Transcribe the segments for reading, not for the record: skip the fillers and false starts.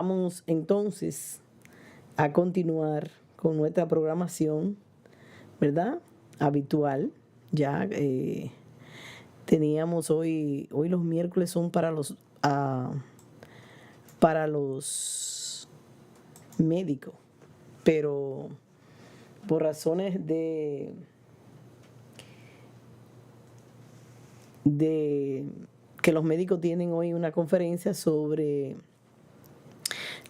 Vamos entonces a continuar con nuestra programación, ¿verdad? Habitual. Ya teníamos hoy los miércoles son para los médicos, pero por razones de que los médicos tienen hoy una conferencia sobre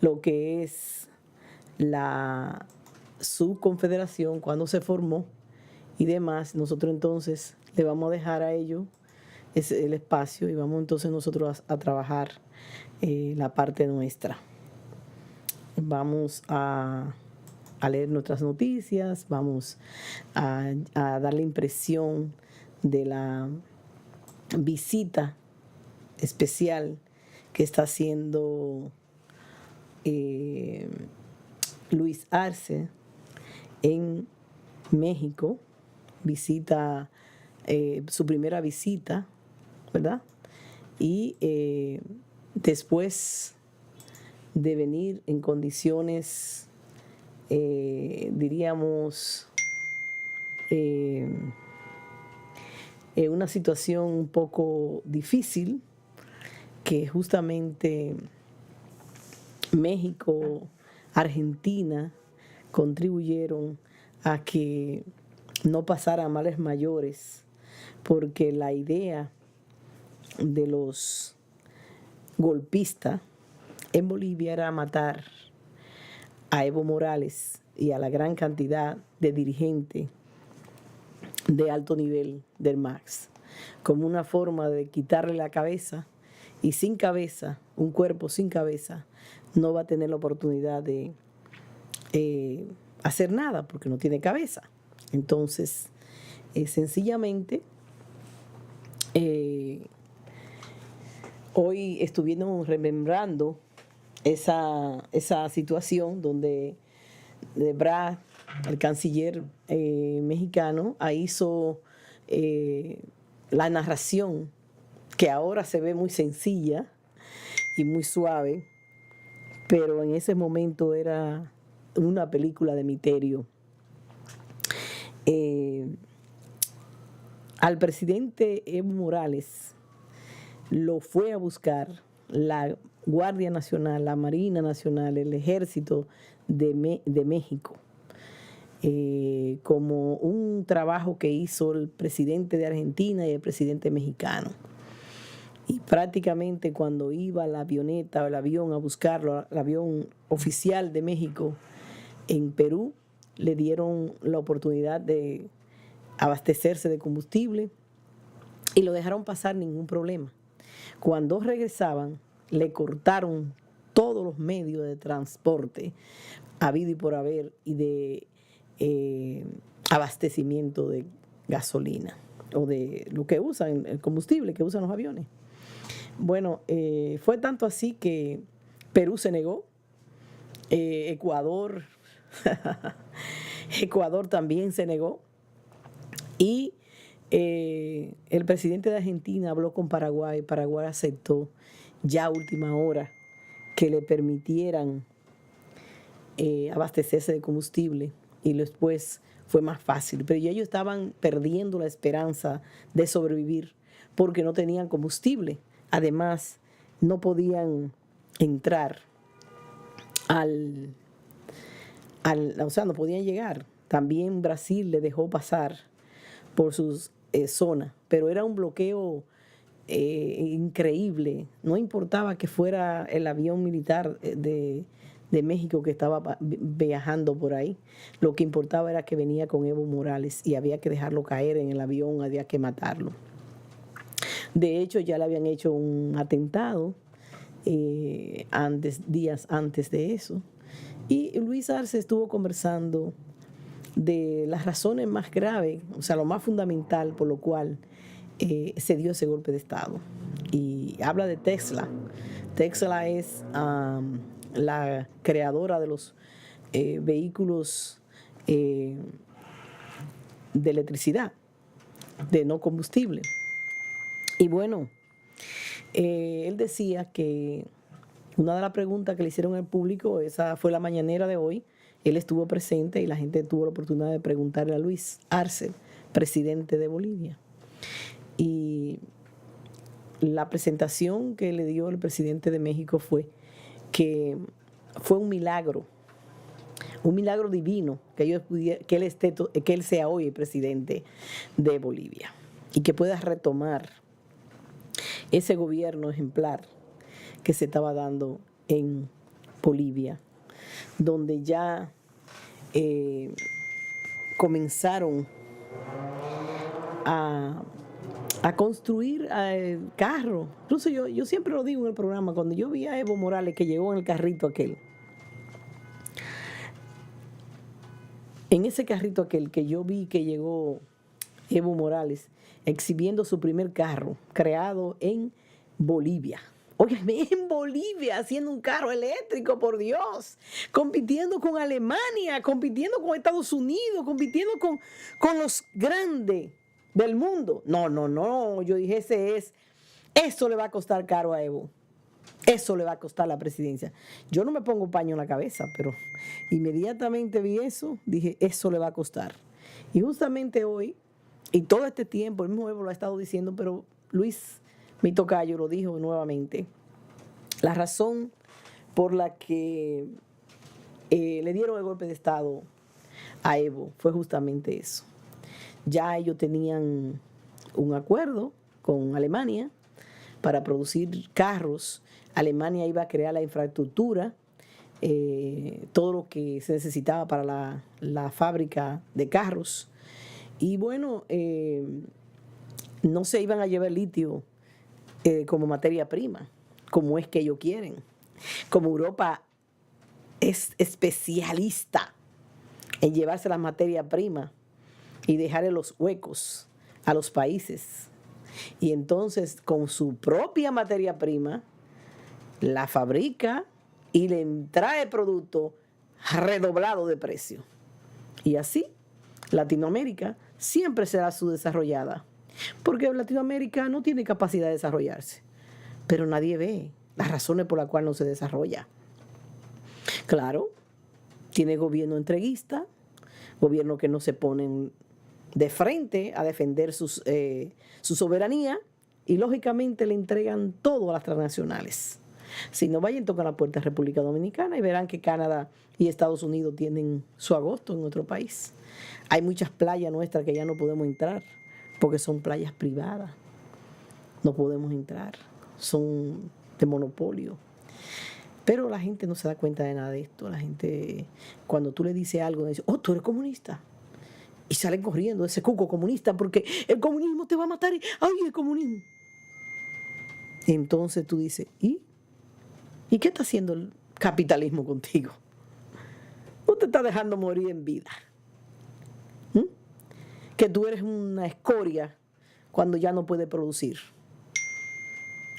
lo que es la subconfederación, cuando se formó y demás, nosotros entonces le vamos a dejar a ellos el espacio y vamos entonces nosotros a trabajar la parte nuestra. Vamos a leer nuestras noticias, vamos a dar la impresión de la visita especial que está haciendo Luis Arce en México, su primera visita, ¿verdad? Y después de venir en condiciones, diríamos, una situación un poco difícil, que justamente México, Argentina contribuyeron a que no pasara a males mayores, porque la idea de los golpistas en Bolivia era matar a Evo Morales y a la gran cantidad de dirigentes de alto nivel del MAS, como una forma de quitarle la cabeza, y sin cabeza, un cuerpo sin cabeza, no va a tener la oportunidad de hacer nada porque no tiene cabeza. Entonces, sencillamente, hoy estuvimos remembrando esa situación donde Ebrard, el canciller mexicano, hizo la narración, que ahora se ve muy sencilla y muy suave, pero en ese momento era una película de misterio. Al presidente Evo Morales lo fue a buscar la Guardia Nacional, la Marina Nacional, el Ejército de México, como un trabajo que hizo el presidente de Argentina y el presidente mexicano. Y prácticamente cuando iba la avioneta o el avión a buscarlo, el avión oficial de México en Perú, le dieron la oportunidad de abastecerse de combustible y lo dejaron pasar ningún problema. Cuando regresaban, le cortaron todos los medios de transporte habido y por haber y de abastecimiento de gasolina o de lo que usan, el combustible que usan los aviones. Bueno, fue tanto así que Perú se negó, Ecuador también se negó, y el presidente de Argentina habló con Paraguay. Paraguay aceptó ya a última hora que le permitieran abastecerse de combustible, y después fue más fácil. Pero ya ellos estaban perdiendo la esperanza de sobrevivir porque no tenían combustible. Además, no podían entrar o sea, no podían llegar. También Brasil le dejó pasar por sus zonas, pero era un bloqueo increíble. No importaba que fuera el avión militar de México que estaba viajando por ahí. Lo que importaba era que venía con Evo Morales y había que dejarlo caer en el avión, había que matarlo. De hecho, ya le habían hecho un atentado días antes de eso. Y Luis Arce estuvo conversando de las razones más graves, o sea, lo más fundamental por lo cual se dio ese golpe de Estado. Y habla de Tesla. Tesla es la creadora de los vehículos de electricidad, de no combustible. Y bueno, él decía que una de las preguntas que le hicieron al público, esa fue la mañanera de hoy, él estuvo presente y la gente tuvo la oportunidad de preguntarle a Luis Arce, presidente de Bolivia. Y la presentación que le dio el presidente de México fue que fue un milagro divino que él sea hoy el presidente de Bolivia y que pueda retomar ese gobierno ejemplar que se estaba dando en Bolivia, donde ya comenzaron a construir carros. Incluso yo siempre lo digo en el programa, cuando yo vi a Evo Morales que llegó en el carrito aquel, en ese carrito aquel que yo vi que llegó Evo Morales exhibiendo su primer carro creado en Bolivia. Óyeme, en Bolivia haciendo un carro eléctrico, por Dios, compitiendo con Alemania, compitiendo con Estados Unidos, compitiendo con los grandes del mundo. No, yo dije, eso le va a costar caro a Evo. Eso le va a costar la presidencia. Yo no me pongo paño en la cabeza, pero inmediatamente vi eso, dije, eso le va a costar. Y justamente hoy, y todo este tiempo, el mismo Evo lo ha estado diciendo, pero Luis, mi tocayo, lo dijo nuevamente. La razón por la que le dieron el golpe de Estado a Evo fue justamente eso. Ya ellos tenían un acuerdo con Alemania para producir carros. Alemania iba a crear la infraestructura, todo lo que se necesitaba para la fábrica de carros. Y bueno, no se iban a llevar litio como materia prima, como es que ellos quieren. Como Europa es especialista en llevarse la materia prima y dejarle los huecos a los países. Y entonces, con su propia materia prima, la fabrica y le trae producto redoblado de precio. Y así, Latinoamérica siempre será subdesarrollada, porque Latinoamérica no tiene capacidad de desarrollarse, pero nadie ve las razones por las cuales no se desarrolla. Claro, tiene gobierno entreguista, gobierno que no se ponen de frente a defender su soberanía y lógicamente le entregan todo a las transnacionales. Si no, vayan, tocan la puerta de República Dominicana y verán que Canadá y Estados Unidos tienen su agosto en otro país. Hay muchas playas nuestras que ya no podemos entrar porque son playas privadas. No podemos entrar, son de monopolio. Pero la gente no se da cuenta de nada de esto. La gente, cuando tú le dices algo, dice, oh, tú eres comunista. Y salen corriendo ese cuco comunista porque el comunismo te va a matar. ¡Ay, el comunismo! Entonces tú dices, ¿y qué está haciendo el capitalismo contigo? No te está dejando morir en vida. Que tú eres una escoria cuando ya no puedes producir.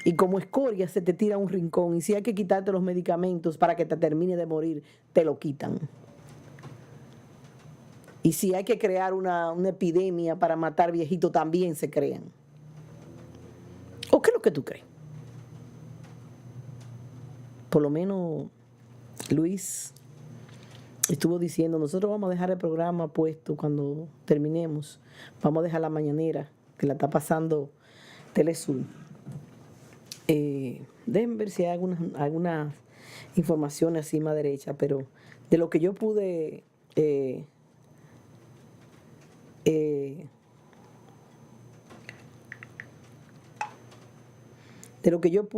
Y como escoria se te tira a un rincón y si hay que quitarte los medicamentos para que te termine de morir, te lo quitan. Y si hay que crear una epidemia para matar viejitos, también se crean. ¿O qué es lo que tú crees? Por lo menos Luis estuvo diciendo, nosotros vamos a dejar el programa puesto cuando terminemos. Vamos a dejar la mañanera, que la está pasando Telesur. Déjenme ver si hay algunas informaciones así más derecha, pero de lo que yo pude de lo que yo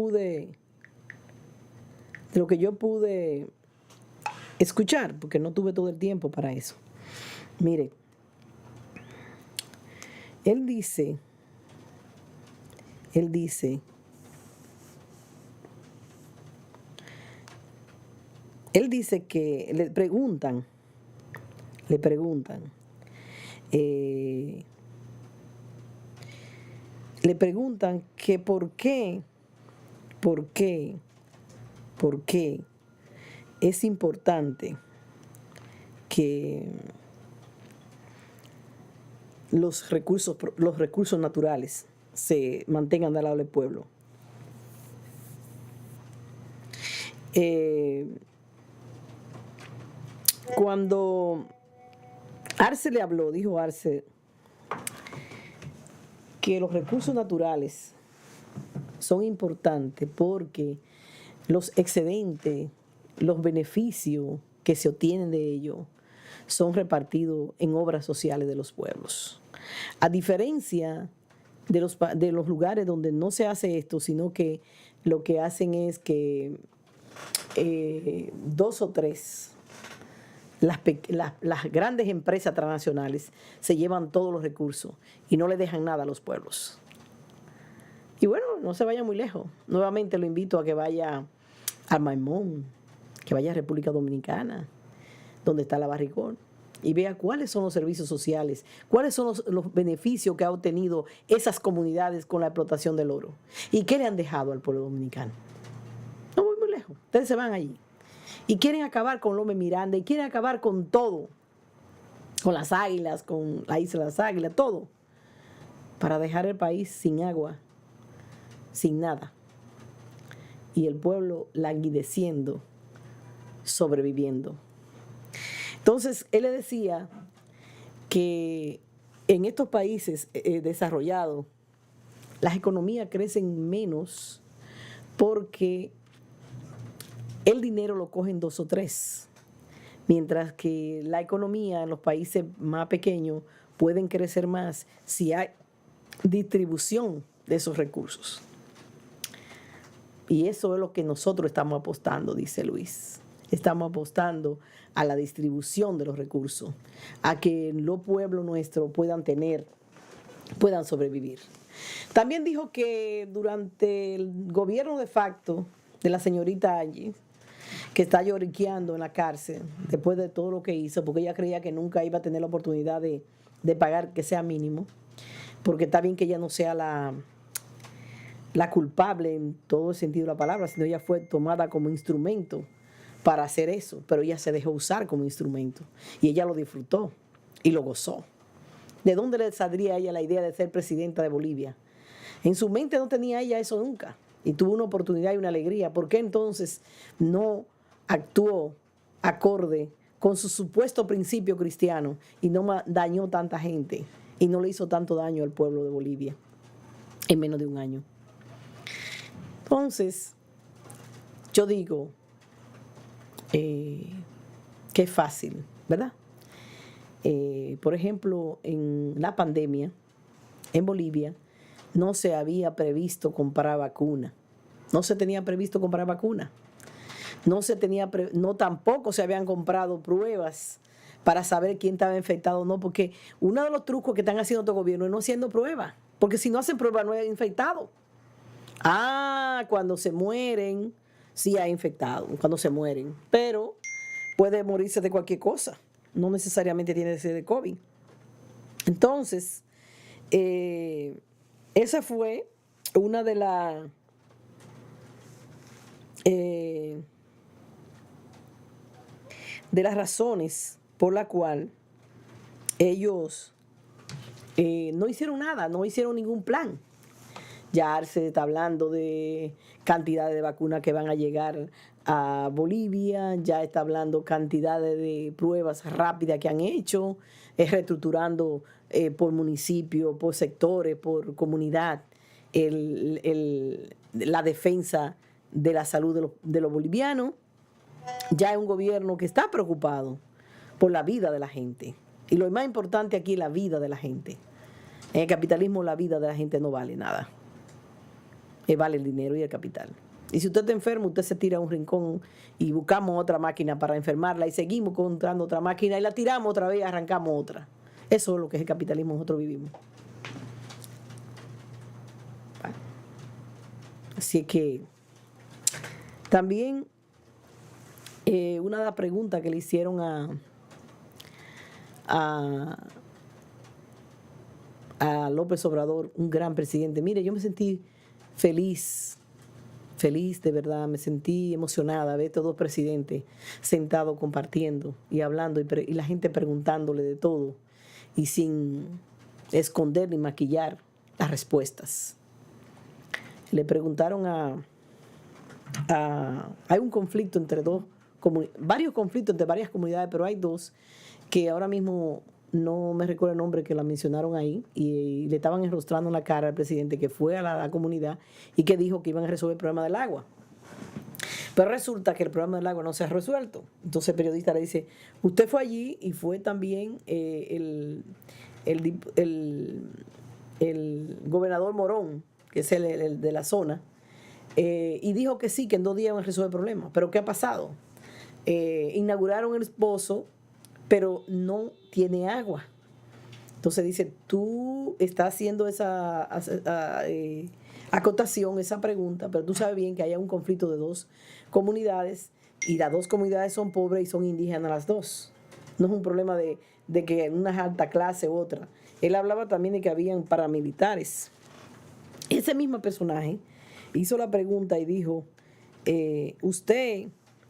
pude escuchar, porque no tuve todo el tiempo para eso. Mire, él dice que le preguntan que por qué es importante que los recursos naturales se mantengan al lado del pueblo. Eh, cuando Arce le habló, dijo Arce que los recursos naturales son importantes porque los excedentes, los beneficios que se obtienen de ellos son repartidos en obras sociales de los pueblos. A diferencia de los lugares donde no se hace esto, sino que lo que hacen es que dos o tres, las grandes empresas transnacionales se llevan todos los recursos y no le dejan nada a los pueblos. Y bueno, no se vaya muy lejos. Nuevamente lo invito a que vaya al Maimón, que vaya a República Dominicana, donde está la Barrigón, y vea cuáles son los servicios sociales, cuáles son los beneficios que ha obtenido esas comunidades con la explotación del oro y qué le han dejado al pueblo dominicano. No voy muy lejos, ustedes se van allí y quieren acabar con López Miranda y quieren acabar con todo, con las águilas, con la isla de las águilas, todo, para dejar el país sin agua, sin nada, y el pueblo languideciendo, sobreviviendo. Entonces, él le decía que en estos países desarrollados, las economías crecen menos porque el dinero lo cogen dos o tres, mientras que la economía en los países más pequeños pueden crecer más si hay distribución de esos recursos. Y eso es lo que nosotros estamos apostando, dice Luis. Estamos apostando a la distribución de los recursos, a que los pueblos nuestros puedan sobrevivir. También dijo que durante el gobierno de facto de la señorita Angie, que está lloriqueando en la cárcel después de todo lo que hizo, porque ella creía que nunca iba a tener la oportunidad de pagar que sea mínimo, porque está bien que ella no sea la culpable en todo el sentido de la palabra, sino ella fue tomada como instrumento para hacer eso, pero ella se dejó usar como instrumento y ella lo disfrutó y lo gozó. ¿De dónde le saldría a ella la idea de ser presidenta de Bolivia? En su mente no tenía ella eso nunca y tuvo una oportunidad y una alegría. ¿Por qué entonces no actuó acorde con su supuesto principio cristiano y no dañó tanta gente y no le hizo tanto daño al pueblo de Bolivia en menos de un año? Entonces, yo digo que es fácil, ¿verdad? Por ejemplo, en la pandemia, en Bolivia, no se había previsto comprar vacuna. No se tenía previsto comprar vacuna. No tampoco se habían comprado pruebas para saber quién estaba infectado o no, porque uno de los trucos que están haciendo estos gobiernos es no haciendo pruebas, porque si no hacen pruebas no hay infectado. Cuando se mueren, sí hay infectado, cuando se mueren, pero puede morirse de cualquier cosa, no necesariamente tiene que ser de COVID. Entonces, esa fue una de las razones por la cual ellos no hicieron nada, no hicieron ningún plan. Ya se está hablando de cantidades de vacunas que van a llegar a Bolivia, ya está hablando cantidades de pruebas rápidas que han hecho, reestructurando por municipio, por sectores, por comunidad, la defensa de la salud de los bolivianos. Ya es un gobierno que está preocupado por la vida de la gente. Y lo más importante aquí es la vida de la gente. En el capitalismo la vida de la gente no vale nada. Vale el dinero y el capital. Y si usted está enfermo, usted se tira a un rincón y buscamos otra máquina para enfermarla y seguimos encontrando otra máquina y la tiramos otra vez y arrancamos otra. Eso es lo que es el capitalismo nosotros vivimos. Bueno. Así que también una de las preguntas que le hicieron a López Obrador, un gran presidente, mire, yo me sentí feliz de verdad, me sentí emocionada ver todos los presidentes sentados compartiendo y hablando y la gente preguntándole de todo y sin esconder ni maquillar las respuestas. Le preguntaron a hay un conflicto entre varios conflictos entre varias comunidades, pero hay dos que ahora mismo no me recuerdo el nombre, que la mencionaron ahí, y le estaban enrostrando la cara al presidente, que fue a la comunidad y que dijo que iban a resolver el problema del agua. Pero resulta que el problema del agua no se ha resuelto. Entonces el periodista le dice, usted fue allí y fue también el gobernador Morón, que es el de la zona, y dijo que sí, que en 2 días iban a resolver el problema. Pero ¿qué ha pasado? Inauguraron el pozo, pero no tiene agua. Entonces dice, tú estás haciendo esa acotación, esa pregunta, pero tú sabes bien que hay un conflicto de 2 comunidades y las 2 comunidades son pobres y son indígenas las 2. No es un problema de que una es alta clase u otra. Él hablaba también de que habían paramilitares. Ese mismo personaje hizo la pregunta y dijo, usted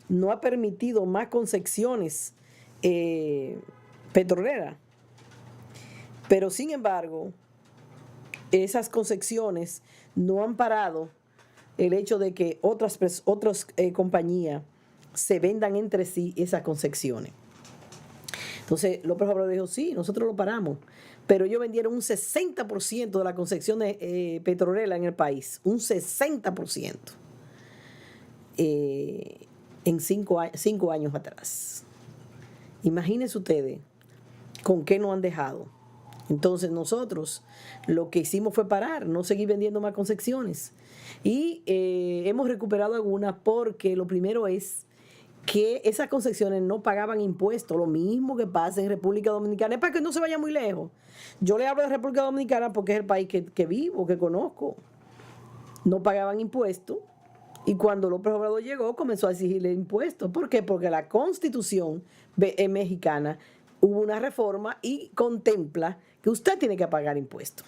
no ha permitido más concesiones petroleras, pero sin embargo esas concesiones no han parado el hecho de que otras compañías se vendan entre sí esas concesiones. Entonces López Obrador dijo, sí, nosotros lo paramos, pero ellos vendieron un 60% de las concesiones petroleras en el país, un 60%, en 5 años atrás. Imagínense ustedes con qué nos han dejado. Entonces nosotros lo que hicimos fue parar, no seguir vendiendo más concesiones. Y hemos recuperado algunas porque lo primero es que esas concesiones no pagaban impuestos, lo mismo que pasa en República Dominicana. Es para que no se vaya muy lejos. Yo le hablo de República Dominicana porque es el país que vivo, que conozco. No pagaban impuestos y cuando López Obrador llegó comenzó a exigirle impuestos. ¿Por qué? Porque la Constitución mexicana hubo una reforma y contempla que usted tiene que pagar impuestos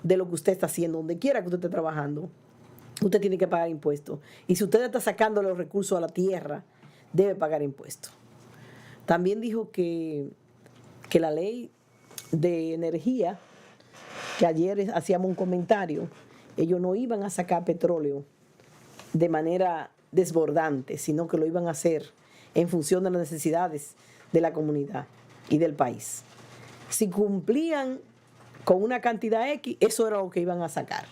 de lo que usted está haciendo, donde quiera que usted esté trabajando. Usted tiene que pagar impuestos. Y si usted está sacando los recursos a la tierra, debe pagar impuestos. También dijo que la ley de energía, que ayer hacíamos un comentario, ellos no iban a sacar petróleo de manera desbordante, sino que lo iban a hacer en función de las necesidades de la comunidad y del país. Si cumplían con una cantidad X, eso era lo que iban a sacar.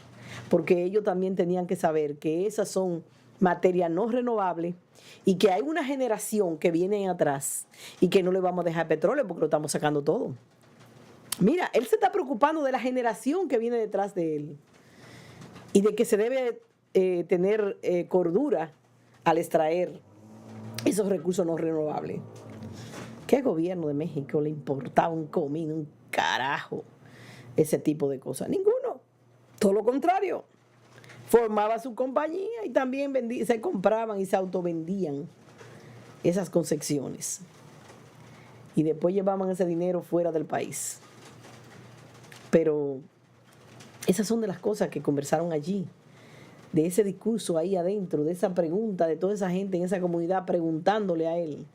Porque ellos también tenían que saber que esas son materias no renovables y que hay una generación que viene atrás y que no le vamos a dejar petróleo porque lo estamos sacando todo. Mira, él se está preocupando de la generación que viene detrás de él y de que se debe tener cordura al extraer esos recursos no renovables. ¿Qué gobierno de México le importaba un comino, un carajo, ese tipo de cosas? Ninguno. Todo lo contrario. Formaba su compañía y también se compraban y se autovendían esas concesiones. Y después llevaban ese dinero fuera del país. Pero esas son de las cosas que conversaron allí. De ese discurso ahí adentro, de esa pregunta, de toda esa gente en esa comunidad preguntándole a él.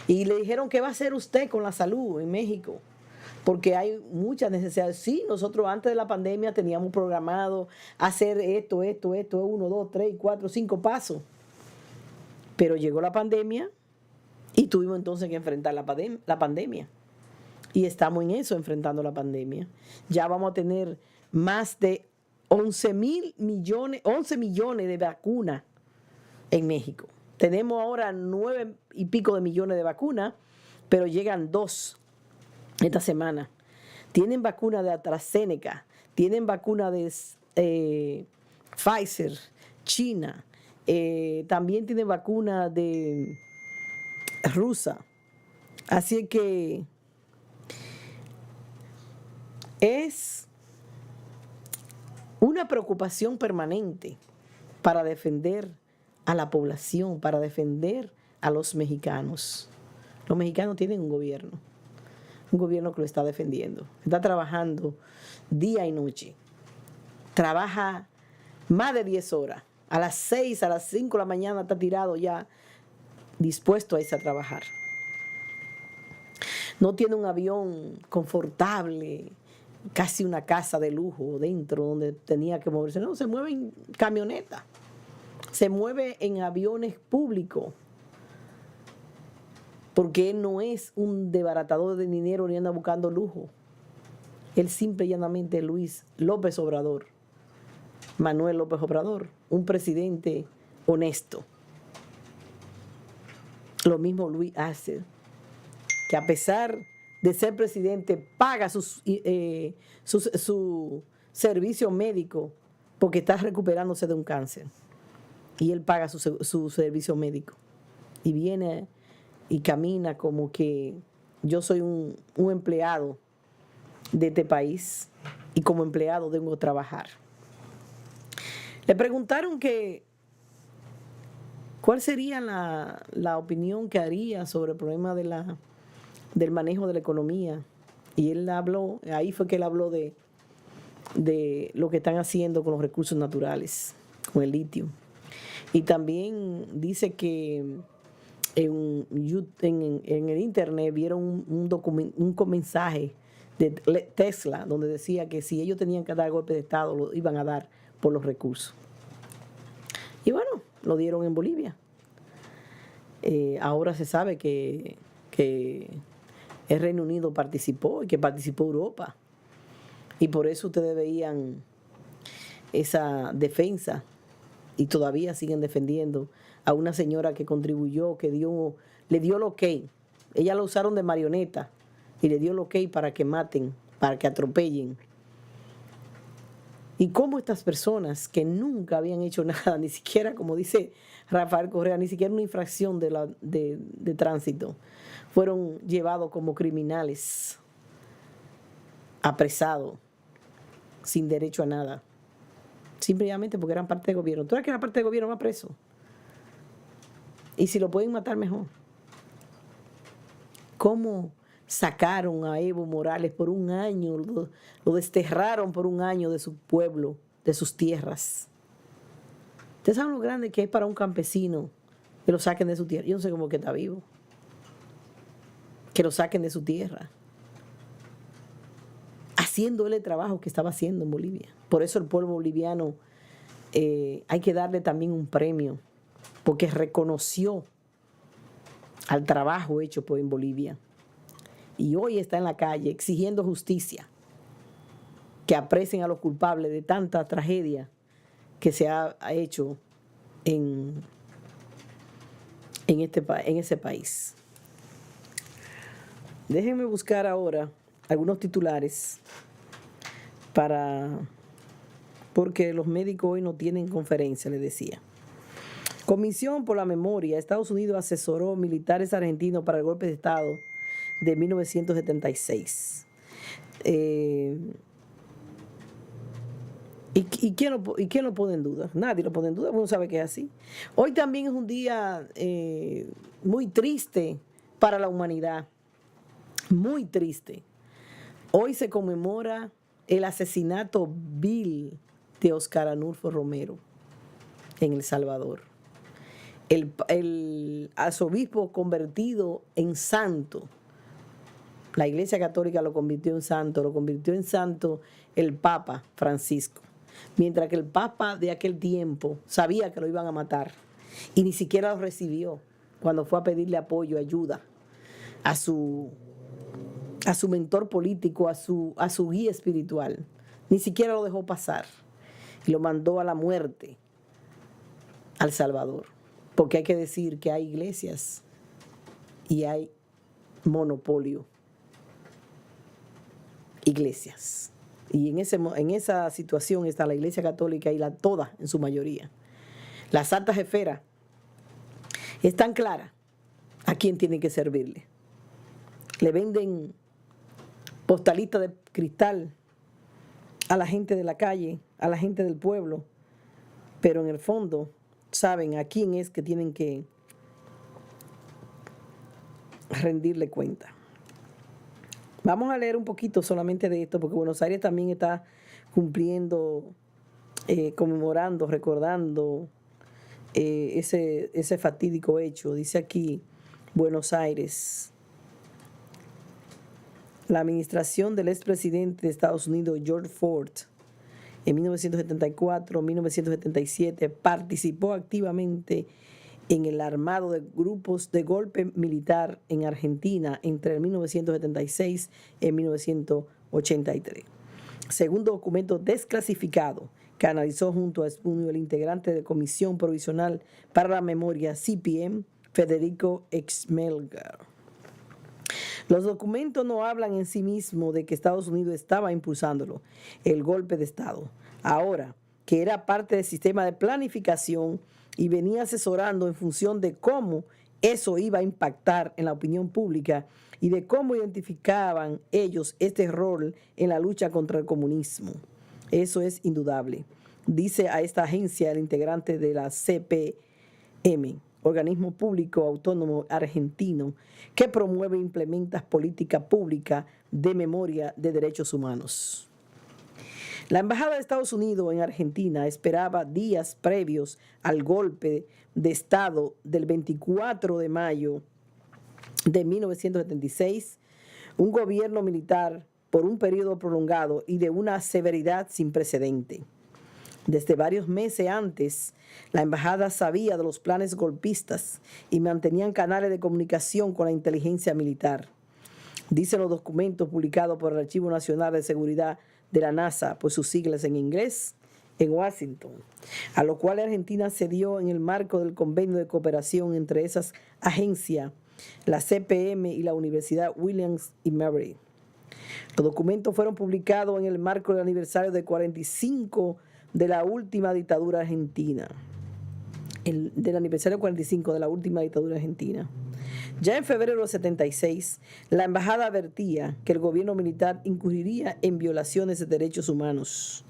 Y le dijeron, ¿qué va a hacer usted con la salud en México? Porque hay muchas necesidades. Sí, nosotros antes de la pandemia teníamos programado hacer esto, 1, 2, 3, 4, 5 pasos. Pero llegó la pandemia y tuvimos entonces que enfrentar la pandemia. Y estamos en eso, enfrentando la pandemia. Ya vamos a tener más de 11 millones de vacunas en México. Tenemos ahora 9 y pico de millones de vacunas, pero llegan 2 esta semana. Tienen vacuna de AstraZeneca, tienen vacuna de Pfizer, China, también tienen vacuna de rusa. Así que es una preocupación permanente para defender a la población, para defender a los mexicanos. Los mexicanos tienen un gobierno que lo está defendiendo, está trabajando día y noche, trabaja más de 10 horas, a las 6, a las 5 de la mañana está tirado ya, dispuesto a irse a trabajar. No tiene un avión confortable, casi una casa de lujo dentro donde tenía que moverse, no, se mueve en camioneta se mueve en aviones públicos, porque él no es un desbaratador de dinero ni anda buscando lujo. Él simple y llanamente es Luis López Obrador, Manuel López Obrador, un presidente honesto. Lo mismo Luis hace, que a pesar de ser presidente, paga su servicio médico porque está recuperándose de un cáncer. Y él paga su servicio médico. Y viene y camina como que yo soy un empleado de este país y como empleado debo trabajar. Le preguntaron que cuál sería la opinión que haría sobre el problema del manejo de la economía. Y él habló, ahí fue que él habló de lo que están haciendo con los recursos naturales, con el litio. Y también dice que en el internet vieron un mensaje de Tesla donde decía que si ellos tenían que dar golpe de Estado, lo iban a dar por los recursos. Y bueno, lo dieron en Bolivia. Ahora se sabe que el Reino Unido participó y que participó Europa. Y por eso ustedes veían esa defensa y todavía siguen defendiendo a una señora que contribuyó, que le dio el ok. Ella la usaron de marioneta y le dio el ok para que maten, para que atropellen. Y cómo estas personas que nunca habían hecho nada, ni siquiera, como dice Rafael Correa, ni siquiera una infracción de tránsito, fueron llevados como criminales, apresados, sin derecho a nada. Simplemente porque eran parte del gobierno. Tú eres que era parte del gobierno, va preso. Y si lo pueden matar, mejor. ¿Cómo sacaron a Evo Morales por un año? Lo desterraron por un año de su pueblo, de sus tierras. ¿Ustedes saben lo grande que es para un campesino que lo saquen de su tierra? Yo no sé cómo que está vivo. Que lo saquen de su tierra. Haciendo él el trabajo que estaba haciendo en Bolivia. Por eso el pueblo boliviano hay que darle también un premio, porque reconoció al trabajo hecho en Bolivia. Y hoy está en la calle exigiendo justicia, que aprecien a los culpables de tanta tragedia que se ha hecho en ese país. Déjenme buscar ahora algunos titulares porque los médicos hoy no tienen conferencia, les decía. Comisión por la Memoria. Estados Unidos asesoró militares argentinos para el golpe de Estado de 1976. ¿Y quién lo pone en duda? Nadie lo pone en duda, uno sabe que es así. Hoy también es un día muy triste para la humanidad. Muy triste. Hoy se conmemora el asesinato vil de Óscar Arnulfo Romero en El Salvador. El arzobispo convertido en santo. La Iglesia Católica lo convirtió en santo el Papa Francisco. Mientras que el Papa de aquel tiempo sabía que lo iban a matar y ni siquiera lo recibió cuando fue a pedirle apoyo, ayuda a su mentor político, a su guía espiritual. Ni siquiera lo dejó pasar y lo mandó a la muerte al Salvador. Porque hay que decir que hay iglesias y hay monopolio. Iglesias. Y en esa situación está la Iglesia Católica y todas en su mayoría. La Santa Jefera es tan clara a quién tiene que servirle. Le venden postalitas de cristal a la gente de la calle, a la gente del pueblo, pero en el fondo saben a quién es que tienen que rendirle cuenta. Vamos a leer un poquito solamente de esto, porque Buenos Aires también está cumpliendo, conmemorando, recordando ese fatídico hecho. Dice aquí, Buenos Aires. La administración del expresidente de Estados Unidos, George Ford, en 1974, 1977, participó activamente en el armado de grupos de golpe militar en Argentina entre 1976 y 1983. Según documento desclasificado que analizó junto a Espunio el integrante de Comisión Provisional para la Memoria, CPM, Federico Exmelgar. Los documentos no hablan en sí mismos de que Estados Unidos estaba impulsándolo, el golpe de Estado. Ahora, que era parte del sistema de planificación y venía asesorando en función de cómo eso iba a impactar en la opinión pública y de cómo identificaban ellos este rol en la lucha contra el comunismo. Eso es indudable. Dice a esta agencia el integrante de la CPM, organismo público autónomo argentino que promueve e implementa política pública de memoria de derechos humanos. La Embajada de Estados Unidos en Argentina esperaba días previos al golpe de Estado del 24 de mayo de 1976, un gobierno militar por un periodo prolongado y de una severidad sin precedente. Desde varios meses antes, la embajada sabía de los planes golpistas y mantenían canales de comunicación con la inteligencia militar. Dicen los documentos publicados por el Archivo Nacional de Seguridad de la NASA, por sus siglas en inglés, en Washington, a lo cual Argentina cedió en el marco del convenio de cooperación entre esas agencias, la CPM y la Universidad Williams y Mary. Los documentos fueron publicados en el marco del aniversario de 45 de la última dictadura argentina, del aniversario 45 de la última dictadura argentina. Ya en febrero de 76, la embajada advertía que el gobierno militar incurriría en violaciones de derechos humanos.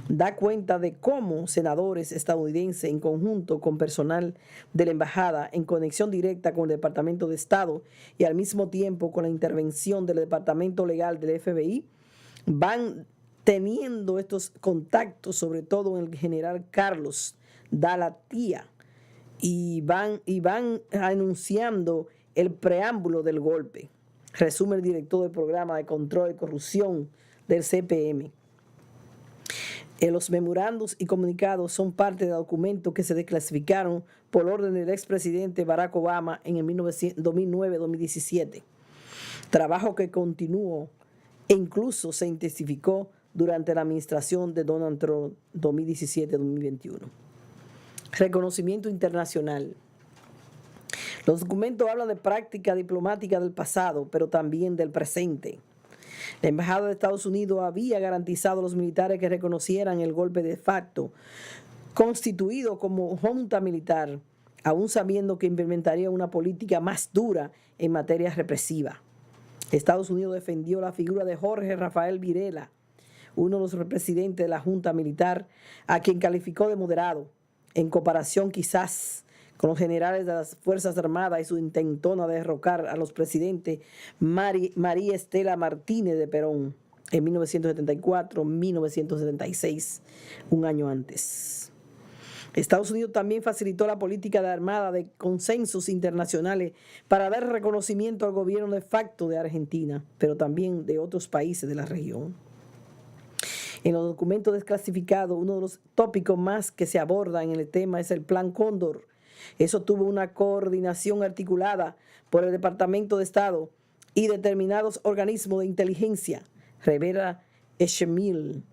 Da cuenta de cómo senadores estadounidenses, en conjunto con personal de la embajada, en conexión directa con el Departamento de Estado y al mismo tiempo con la intervención del Departamento Legal del FBI, van teniendo estos contactos, sobre todo en el general Carlos Dalatía, y van anunciando el preámbulo del golpe. Resume el director del programa de control de corrupción del CPM. Los memorandos y comunicados son parte de documentos que se desclasificaron por orden del expresidente Barack Obama en el 2009-2017. Trabajo que continuó e incluso se intensificó durante la administración de Donald Trump 2017-2021. Reconocimiento internacional. Los documentos hablan de práctica diplomática del pasado, pero también del presente. La Embajada de Estados Unidos había garantizado a los militares que reconocieran el golpe de facto, constituido como junta militar, aún sabiendo que implementaría una política más dura en materia represiva. Estados Unidos defendió la figura de Jorge Rafael Videla, uno de los presidentes de la junta militar, a quien calificó de moderado, en comparación quizás con los generales de las Fuerzas Armadas y su intentona de derrocar a los presidentes María Estela Martínez de Perón en 1974-1976, un año antes. Estados Unidos también facilitó la política de armada de consensos internacionales para dar reconocimiento al gobierno de facto de Argentina, pero también de otros países de la región. En los documentos desclasificados, uno de los tópicos más que se abordan en el tema es el Plan Cóndor. Eso tuvo una coordinación articulada por el Departamento de Estado y determinados organismos de inteligencia. Revela Echemil.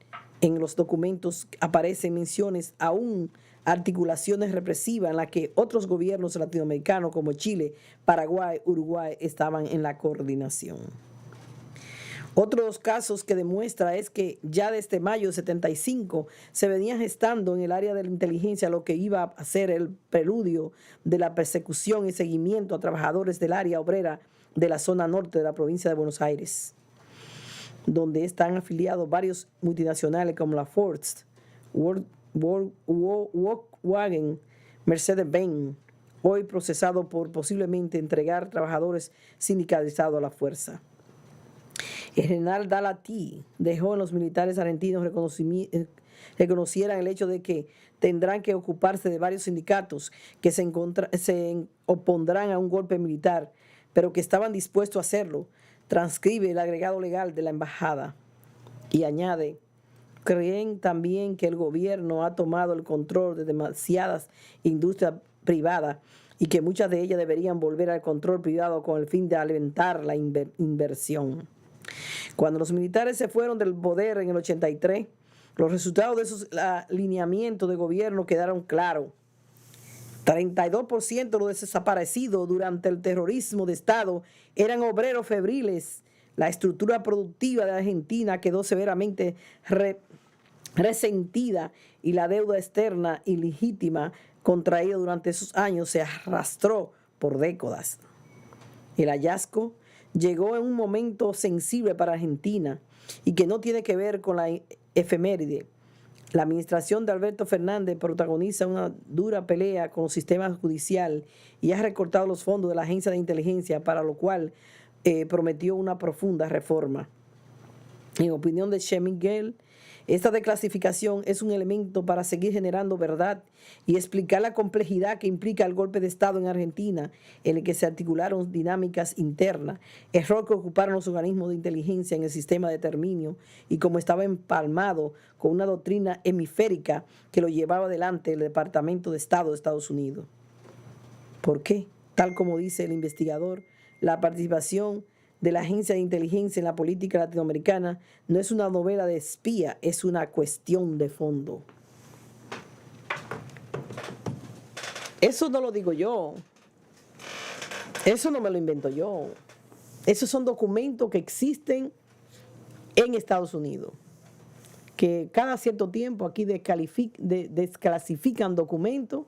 En los documentos aparecen menciones aún articulaciones represivas en las que otros gobiernos latinoamericanos como Chile, Paraguay, Uruguay estaban en la coordinación. Otro de los casos que demuestra es que ya desde mayo de 75 se venía gestando en el área de la inteligencia lo que iba a ser el preludio de la persecución y seguimiento a trabajadores del área obrera de la zona norte de la provincia de Buenos Aires, donde están afiliados varios multinacionales como la Ford, Volkswagen, Mercedes-Benz, hoy procesado por posiblemente entregar trabajadores sindicalizados a la fuerza. El general Dalatí dejó en los militares argentinos reconocieran el hecho de que tendrán que ocuparse de varios sindicatos que se opondrán a un golpe militar, pero que estaban dispuestos a hacerlo. Transcribe el agregado legal de la embajada y añade creen también que el gobierno ha tomado el control de demasiadas industrias privadas y que muchas de ellas deberían volver al control privado con el fin de alentar la inversión. Cuando los militares se fueron del poder en el 83, los resultados de esos alineamientos de gobierno quedaron claros. 32% de los desaparecidos durante el terrorismo de Estado eran obreros febriles. La estructura productiva de Argentina quedó severamente resentida y la deuda externa ilegítima contraída durante esos años se arrastró por décadas. El hallazgo llegó en un momento sensible para Argentina y que no tiene que ver con la efeméride. La administración de Alberto Fernández protagoniza una dura pelea con el sistema judicial y ha recortado los fondos de la agencia de inteligencia, para lo cual prometió una profunda reforma. En opinión de Che Miguel, esta desclasificación es un elemento para seguir generando verdad y explicar la complejidad que implica el golpe de Estado en Argentina, en el que se articularon dinámicas internas, error que ocuparon los organismos de inteligencia en el sistema de terminio y como estaba empalmado con una doctrina hemisférica que lo llevaba adelante el Departamento de Estado de Estados Unidos. ¿Por qué? Tal como dice el investigador, la participación de la agencia de inteligencia en la política latinoamericana no es una novela de espía, es una cuestión de fondo. Eso no lo digo yo. Eso no me lo invento yo. Esos son documentos que existen en Estados Unidos, que cada cierto tiempo aquí desclasifican documentos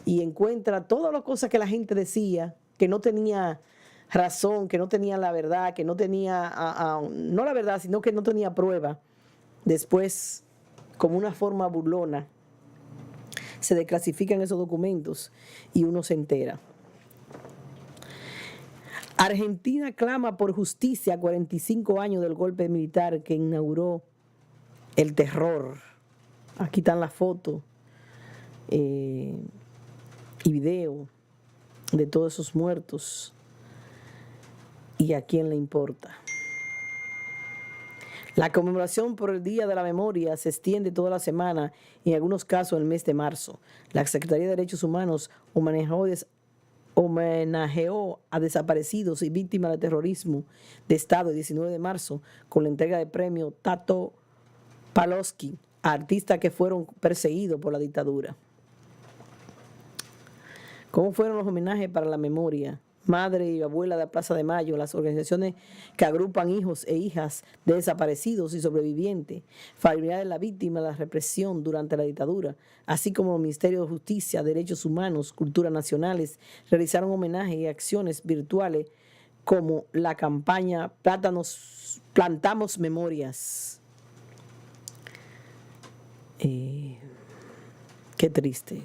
y encuentran todas las cosas que la gente decía, que no tenía razón, que no tenía la verdad, que no tenía, no la verdad, sino que no tenía prueba. Después, como una forma burlona, se desclasifican esos documentos y uno se entera. Argentina clama por justicia a 45 años del golpe militar que inauguró el terror. Aquí están las fotos y video de todos esos muertos. ¿Y a quién le importa? La conmemoración por el Día de la Memoria se extiende toda la semana y en algunos casos el mes de marzo. La Secretaría de Derechos Humanos homenajeó a desaparecidos y víctimas del terrorismo de Estado el 19 de marzo con la entrega de premio Tato Pavlovsky a artistas que fueron perseguidos por la dictadura. ¿Cómo fueron los homenajes para la memoria? Madre y abuela de la Plaza de Mayo, las organizaciones que agrupan hijos e hijas de desaparecidos y sobrevivientes, familiares de la víctima de la represión durante la dictadura, así como los Ministerios de Justicia, Derechos Humanos, Cultura Nacionales, realizaron homenajes y acciones virtuales como la campaña Plantamos Memorias. Qué triste,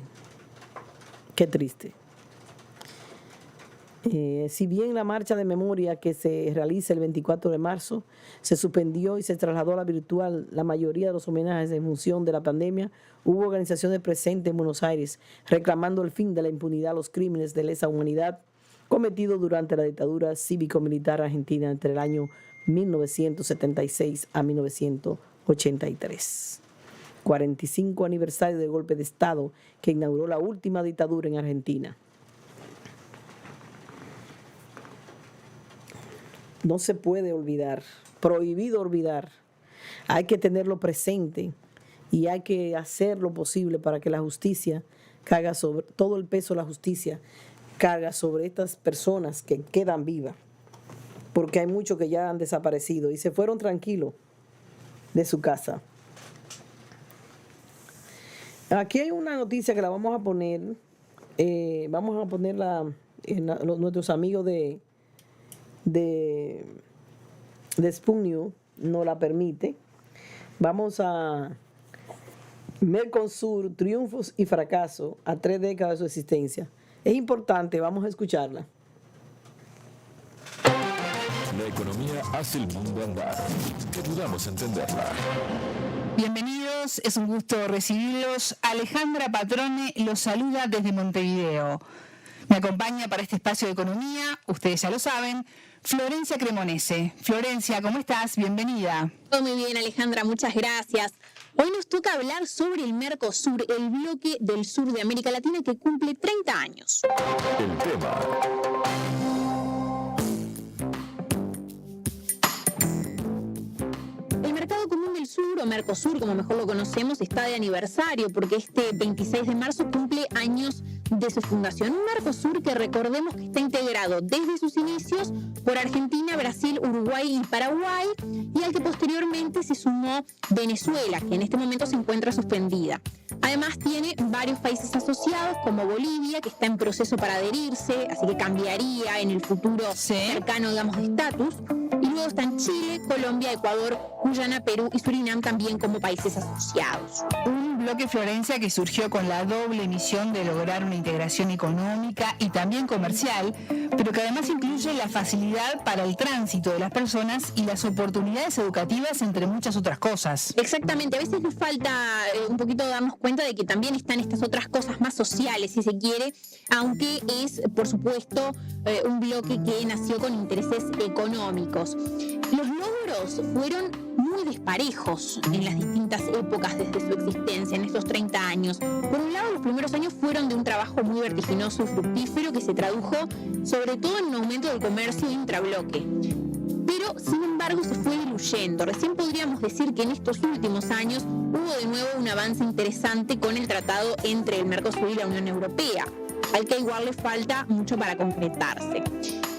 qué triste. Si bien la marcha de memoria que se realiza el 24 de marzo se suspendió y se trasladó a la virtual, la mayoría de los homenajes en función de la pandemia, hubo organizaciones presentes en Buenos Aires reclamando el fin de la impunidad a los crímenes de lesa humanidad cometidos durante la dictadura cívico-militar argentina entre el año 1976 a 1983. 45 aniversario del golpe de Estado que inauguró la última dictadura en Argentina. No se puede olvidar, prohibido olvidar. Hay que tenerlo presente y hay que hacer lo posible para que la justicia caiga sobre, todo el peso de la justicia caiga sobre estas personas que quedan vivas, porque hay muchos que ya han desaparecido y se fueron tranquilos de su casa. Aquí hay una noticia que la vamos a poner, nuestros amigos de Sputnik no la permite. Vamos a Mercosur, triunfos y fracasos a 3 décadas de su existencia. Es importante, vamos a escucharla. La economía hace el mundo andar. Te ayudamos a entenderla. Bienvenidos, es un gusto recibirlos. Alejandra Patrone los saluda desde Montevideo. Me acompaña para este espacio de economía, ustedes ya lo saben, Florencia Cremonese. Florencia, ¿cómo estás? Bienvenida. Todo muy bien, Alejandra, muchas gracias. Hoy nos toca hablar sobre el Mercosur, el bloque del sur de América Latina que cumple 30 años. El tema. El Mercado Común del Sur, o Mercosur, como mejor lo conocemos, está de aniversario porque este 26 de marzo cumple años de su fundación. Un Mercosur que recordemos que está integrado desde sus inicios por Argentina, Brasil, Uruguay y Paraguay, y al que posteriormente se sumó Venezuela, que en este momento se encuentra suspendida. Además tiene varios países asociados como Bolivia, que está en proceso para adherirse, así que cambiaría en el futuro cercano, digamos, de estatus. Y luego están Chile, Colombia, Ecuador, Guyana, Perú y Surinam también como países asociados. Un bloque, Florencia, que surgió con la doble misión de lograr una integración económica y también comercial, pero que además incluye la facilidad para el tránsito de las personas y las oportunidades educativas, entre muchas otras cosas. Exactamente, a veces nos falta un poquito darnos cuenta de que también están estas otras cosas más sociales, si se quiere, aunque es, por supuesto, un bloque que nació con intereses económicos. Los logros fueron muy disparejos en las distintas épocas desde su existencia, en estos 30 años. Por un lado, los primeros años fueron de un trabajo muy vertiginoso y fructífero que se tradujo sobre todo en un aumento del comercio intrabloque. Pero, sin embargo, se fue diluyendo. Recién podríamos decir que en estos últimos años hubo de nuevo un avance interesante con el tratado entre el Mercosur y la Unión Europea, al que igual le falta mucho para concretarse.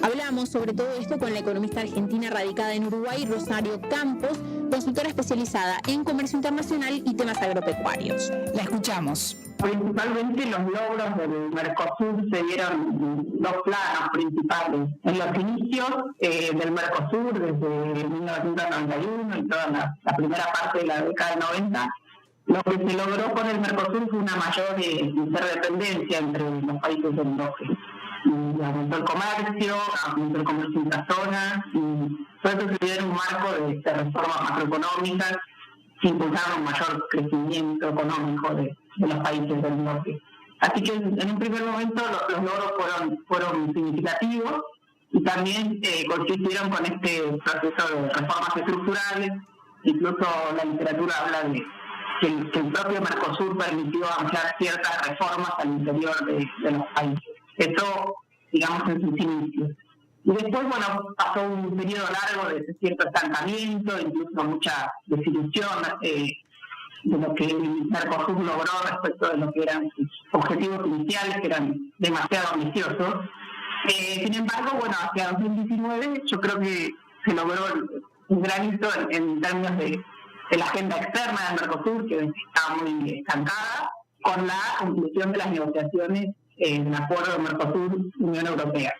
Hablamos sobre todo esto con la economista argentina radicada en Uruguay, Rosario Campos, consultora especializada en comercio internacional y temas agropecuarios. La escuchamos. Principalmente los logros del Mercosur se dieron dos planos principales. En los inicios del Mercosur, desde 1991 y toda la primera parte de la década del 90, lo que se logró con el Mercosur fue una mayor interdependencia entre los países del bloque. Y aumentó el comercio intrazona, y todo eso se dio en un marco de reformas macroeconómicas que impulsaron un mayor crecimiento económico de los países del bloque. Así que en un primer momento los logros fueron significativos y también coincidieron con este proceso de reformas estructurales. Incluso la literatura habla de que el propio Mercosur permitió ampliar ciertas reformas al interior de los países. Esto, digamos, en sus inicios. Y después, pasó un periodo largo de cierto estancamiento, incluso mucha desilusión de lo que el Mercosur logró respecto de lo que eran sus objetivos iniciales, que eran demasiado ambiciosos. Sin embargo, hacia 2019 yo creo que se logró un gran hito en términos de la agenda externa del Mercosur, que estaba muy estancada, con la conclusión de las negociaciones del acuerdo Mercosur-Unión Europea.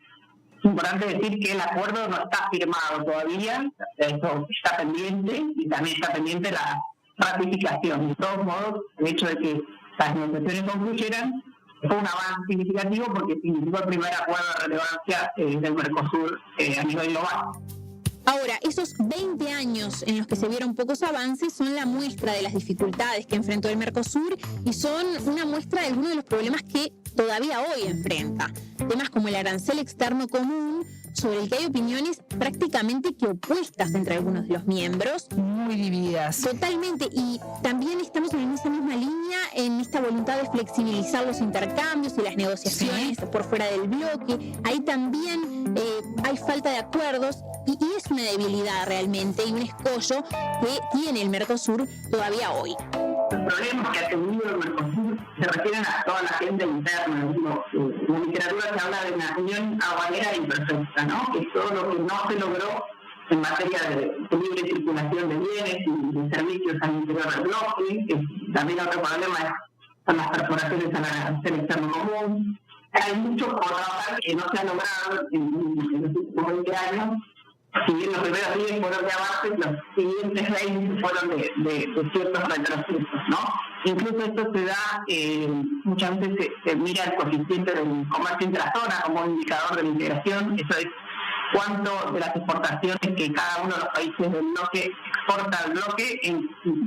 Es importante decir que el acuerdo no está firmado todavía, eso está pendiente, y también está pendiente la ratificación. De todos modos, el hecho de que las negociaciones concluyeran fue un avance significativo porque significó el primer acuerdo de relevancia del Mercosur a nivel global. Ahora, esos 20 años en los que se vieron pocos avances son la muestra de las dificultades que enfrentó el Mercosur y son una muestra de algunos de los problemas que todavía hoy enfrenta. Temas como el arancel externo común, sobre el que hay opiniones prácticamente que opuestas entre algunos de los miembros. Muy divididas. Totalmente, y también estamos en esa misma línea en esta voluntad de flexibilizar los intercambios y las negociaciones por fuera del bloque. Ahí también hay falta de acuerdos y es una debilidad realmente y un escollo que tiene el Mercosur todavía hoy. Los problemas que ha tenido el Mercosur se refieren a toda la agenda interna. En la literatura se habla de una unión aduanera imperfecta, ¿no? Que es todo lo que no se logró en materia de libre circulación de bienes y de servicios al interior del bloque, que también otro problema son las perforaciones al arancel externo común. Hay mucho por trabajar que no se ha logrado en los últimos 20 años. Si bien los primeros 10 fueron de avances, los siguientes 20 fueron de ciertos retrocesos, ¿no? Incluso esto se da, muchas veces se mira el coeficiente del comercio intrazona como un indicador de la integración, eso es cuánto de las exportaciones que cada uno de los países del bloque exporta al bloque,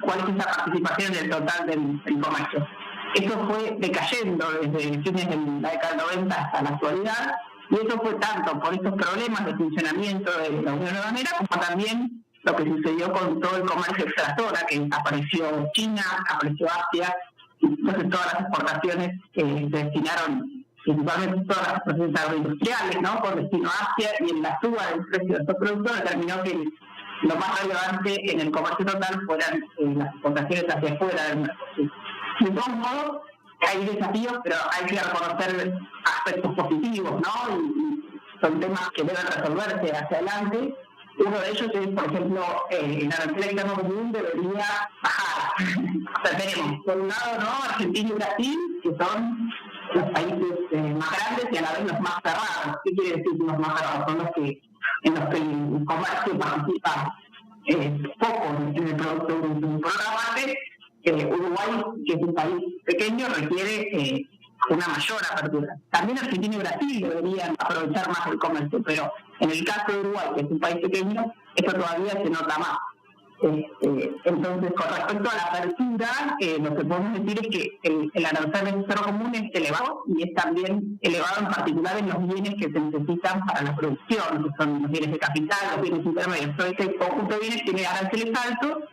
cuál es esa participación del total del comercio. eso fue decayendo desde fines de la década del 90 hasta la actualidad, y eso fue tanto por estos problemas de funcionamiento de la Unión Aduanera, como también lo que sucedió con todo el comercio extrazona, que apareció China, apareció Asia, y entonces todas las exportaciones se destinaron, principalmente todas las exportaciones agroindustriales, ¿no?, con destino a Asia, y en la suba del precio de estos productos determinó que lo más relevante en el comercio total fueran las exportaciones hacia afuera del Mercosur. De todos modos, hay desafíos, pero hay que reconocer aspectos positivos, ¿no? Y son temas que deben resolverse hacia adelante. Uno de ellos es, por ejemplo, el arancel externo común debería bajar. O sea, tenemos, por un lado, ¿no?, Argentina y Brasil, que son los países más grandes y a la vez los más cerrados. ¿Qué quiere decir los más cerrados? Son los que en los que el comercio participa poco en el producto bruto. Por otra parte, Uruguay, que es un país pequeño, requiere una mayor apertura. También Argentina y Brasil deberían aprovechar más el comercio, pero en el caso de Uruguay, que es un país pequeño, esto todavía se nota más. Entonces, con respecto a la apertura, lo que podemos decir es que el arancel externo común es elevado, y es también elevado en particular en los bienes que se necesitan para la producción, que son los bienes de capital, los bienes intermedios. Todo este conjunto de bienes tiene aranceles altos,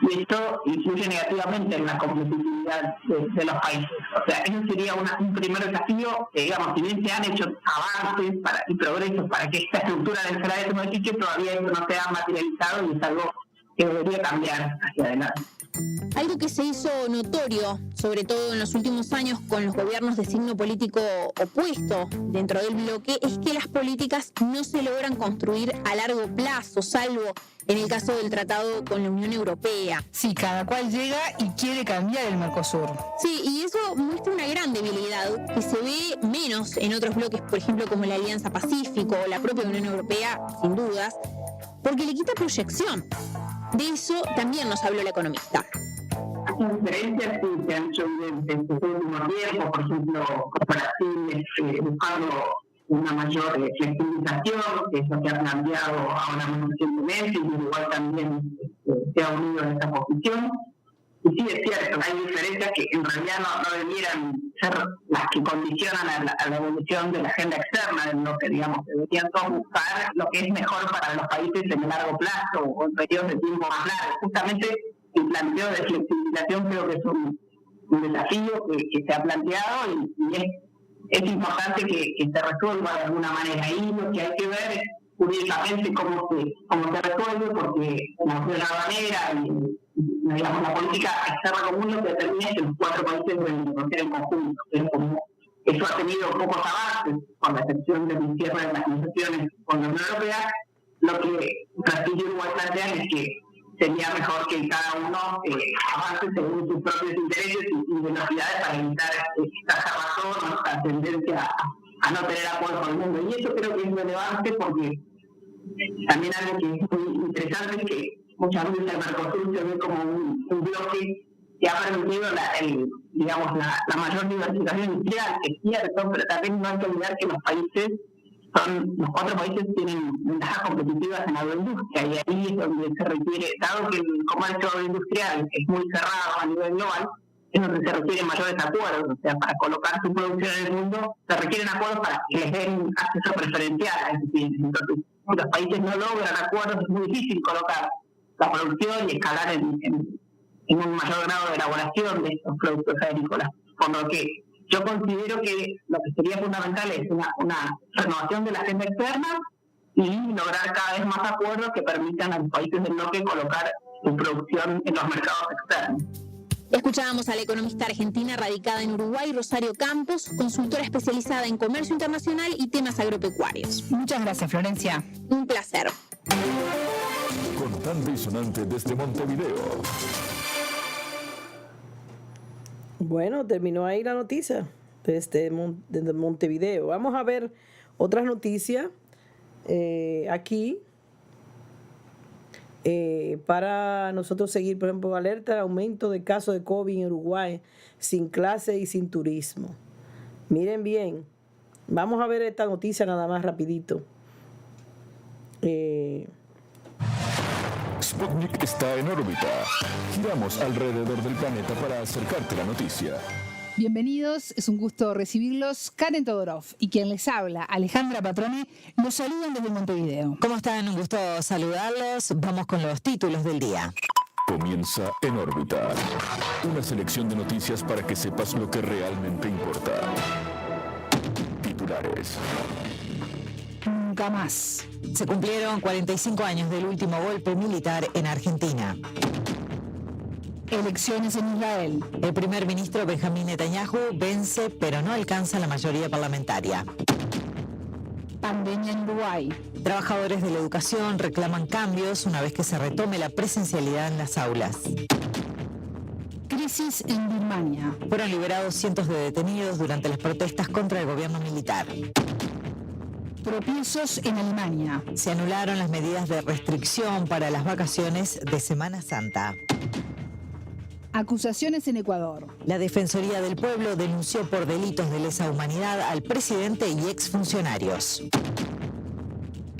y esto influye negativamente en la competitividad de los países. O sea, eso sería un primer desafío, digamos, si bien se han hecho avances y progresos para que esta estructura del salario se modifique, todavía eso no se ha materializado, y es algo que debería cambiar hacia adelante. Algo que se hizo notorio, sobre todo en los últimos años con los gobiernos de signo político opuesto dentro del bloque, es que las políticas no se logran construir a largo plazo, salvo en el caso del tratado con la Unión Europea. Sí, cada cual llega y quiere cambiar el Mercosur. Sí, y eso muestra una gran debilidad que se ve menos en otros bloques, por ejemplo, como la Alianza Pacífico o la propia Unión Europea, sin dudas, porque le quita proyección. De eso también nos habló la economista. Las diferencias sí se han hecho evidentes en este último tiempo, por ejemplo, Brasil buscando una mayor flexibilización, que es lo que ha planteado ahora más recientemente, y Uruguay también se ha unido en esta posición. Y sí, es cierto, hay diferencias que en realidad no debieran ser las que condicionan a la evolución de la agenda externa del bloque, digamos. Deberían todos buscar lo que es mejor para los países en el largo plazo o en periodos de tiempo más largos. Justamente el planteo de flexibilización creo que es un desafío que se ha planteado, y es importante que se resuelva de alguna manera. Ahí lo que hay que ver es jurídicamente cómo se resuelve, porque en la Unión Aduanera y digamos, la política externa común lo que determina es que los 4 países deben negociar en conjunto. Pero como eso ha tenido pocos avances, con la excepción del cierre de las negociaciones con la Unión Europea, lo que Brasil y Uruguay plantean es que sería mejor que cada uno avance según sus propios intereses y velocidades para evitar esta cerrazón o esta tendencia a no tener acuerdo con el mundo. Y eso creo que es relevante, porque también algo que es muy interesante es que muchas veces el Mercosur se ve como un bloque que ha permitido la mayor diversificación industrial, que es cierto, pero también no hay que olvidar que los 4 países tienen ventajas competitivas en la agroindustria, y ahí es donde se requiere, dado que el comercio agroindustrial es muy cerrado a nivel global, es donde se requieren mayores acuerdos. O sea, para colocar su producción en el mundo se requieren acuerdos para que les den acceso preferencial a esos bienes. Entonces, si los países no logran acuerdos, es muy difícil colocar la producción y escalar en un mayor grado de elaboración de estos productos agrícolas. Por lo que yo considero que lo que sería fundamental es una renovación de la agenda externa y lograr cada vez más acuerdos que permitan a los países del bloque colocar su producción en los mercados externos. Escuchábamos a la economista argentina radicada en Uruguay, Rosario Campos, consultora especializada en comercio internacional y temas agropecuarios. Muchas gracias, Florencia. Un placer. Contante y sonante desde Montevideo. Bueno, terminó ahí la noticia desde Montevideo. Vamos a ver otras noticias aquí. Para nosotros seguir, por ejemplo, alerta aumento de casos de COVID en Uruguay, sin clase y sin turismo. Miren bien, vamos a ver esta noticia nada más rapidito. Sputnik está en órbita. Giramos alrededor del planeta para acercarte la noticia. Bienvenidos, es un gusto recibirlos. Karen Todorov y quien les habla, Alejandra Patrone, los saludan desde Montevideo. ¿Cómo están? Un gusto saludarlos. Vamos con los títulos del día. Comienza En órbita. Una selección de noticias para que sepas lo que realmente importa. Titulares. Nunca más. Se cumplieron 45 años del último golpe militar en Argentina. Elecciones en Israel. El primer ministro Benjamín Netanyahu vence, pero no alcanza la mayoría parlamentaria. Pandemia en Uruguay. Trabajadores de la educación reclaman cambios una vez que se retome la presencialidad en las aulas. Crisis en Birmania. Fueron liberados cientos de detenidos durante las protestas contra el gobierno militar. Tropiezos en Alemania. Se anularon las medidas de restricción para las vacaciones de Semana Santa. Acusaciones en Ecuador. La Defensoría del Pueblo denunció por delitos de lesa humanidad al presidente y exfuncionarios.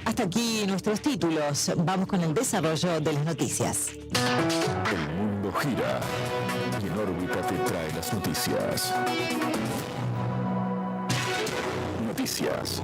Hasta aquí nuestros títulos. Vamos con el desarrollo de las noticias. El mundo gira y En órbita te trae las noticias. Noticias.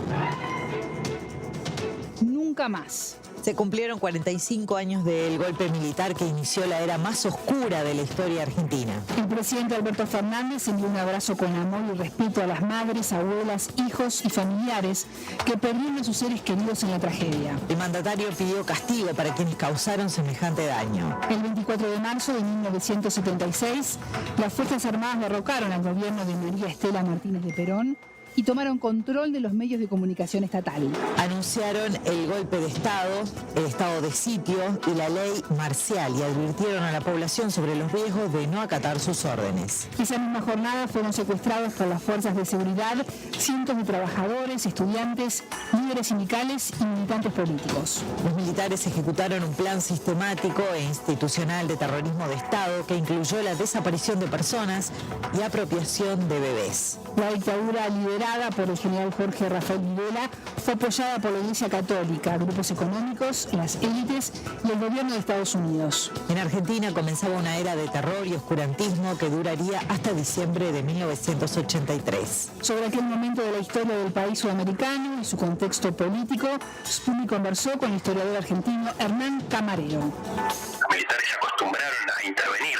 Nunca más. Se cumplieron 45 años del golpe militar que inició la era más oscura de la historia argentina. El presidente Alberto Fernández envió un abrazo con amor y respeto a las madres, abuelas, hijos y familiares que perdieron a sus seres queridos en la tragedia. El mandatario pidió castigo para quienes causaron semejante daño. El 24 de marzo de 1976, las Fuerzas Armadas derrocaron al gobierno de María Estela Martínez de Perón y tomaron control de los medios de comunicación estatal. Anunciaron el golpe de Estado, el estado de sitio y la ley marcial y advirtieron a la población sobre los riesgos de no acatar sus órdenes. Esa misma jornada fueron secuestrados por las fuerzas de seguridad cientos de trabajadores, estudiantes, líderes sindicales y militantes políticos. Los militares ejecutaron un plan sistemático e institucional de terrorismo de Estado que incluyó la desaparición de personas y apropiación de bebés. La dictadura liderada por el general Jorge Rafael Videla fue apoyada por la Iglesia Católica, grupos económicos, las élites y el gobierno de Estados Unidos. En Argentina comenzaba una era de terror y oscurantismo que duraría hasta diciembre de 1983. Sobre aquel momento de la historia del país sudamericano y su contexto político, Sputnik conversó con el historiador argentino Hernán Camarero. Los militares se acostumbraron a intervenir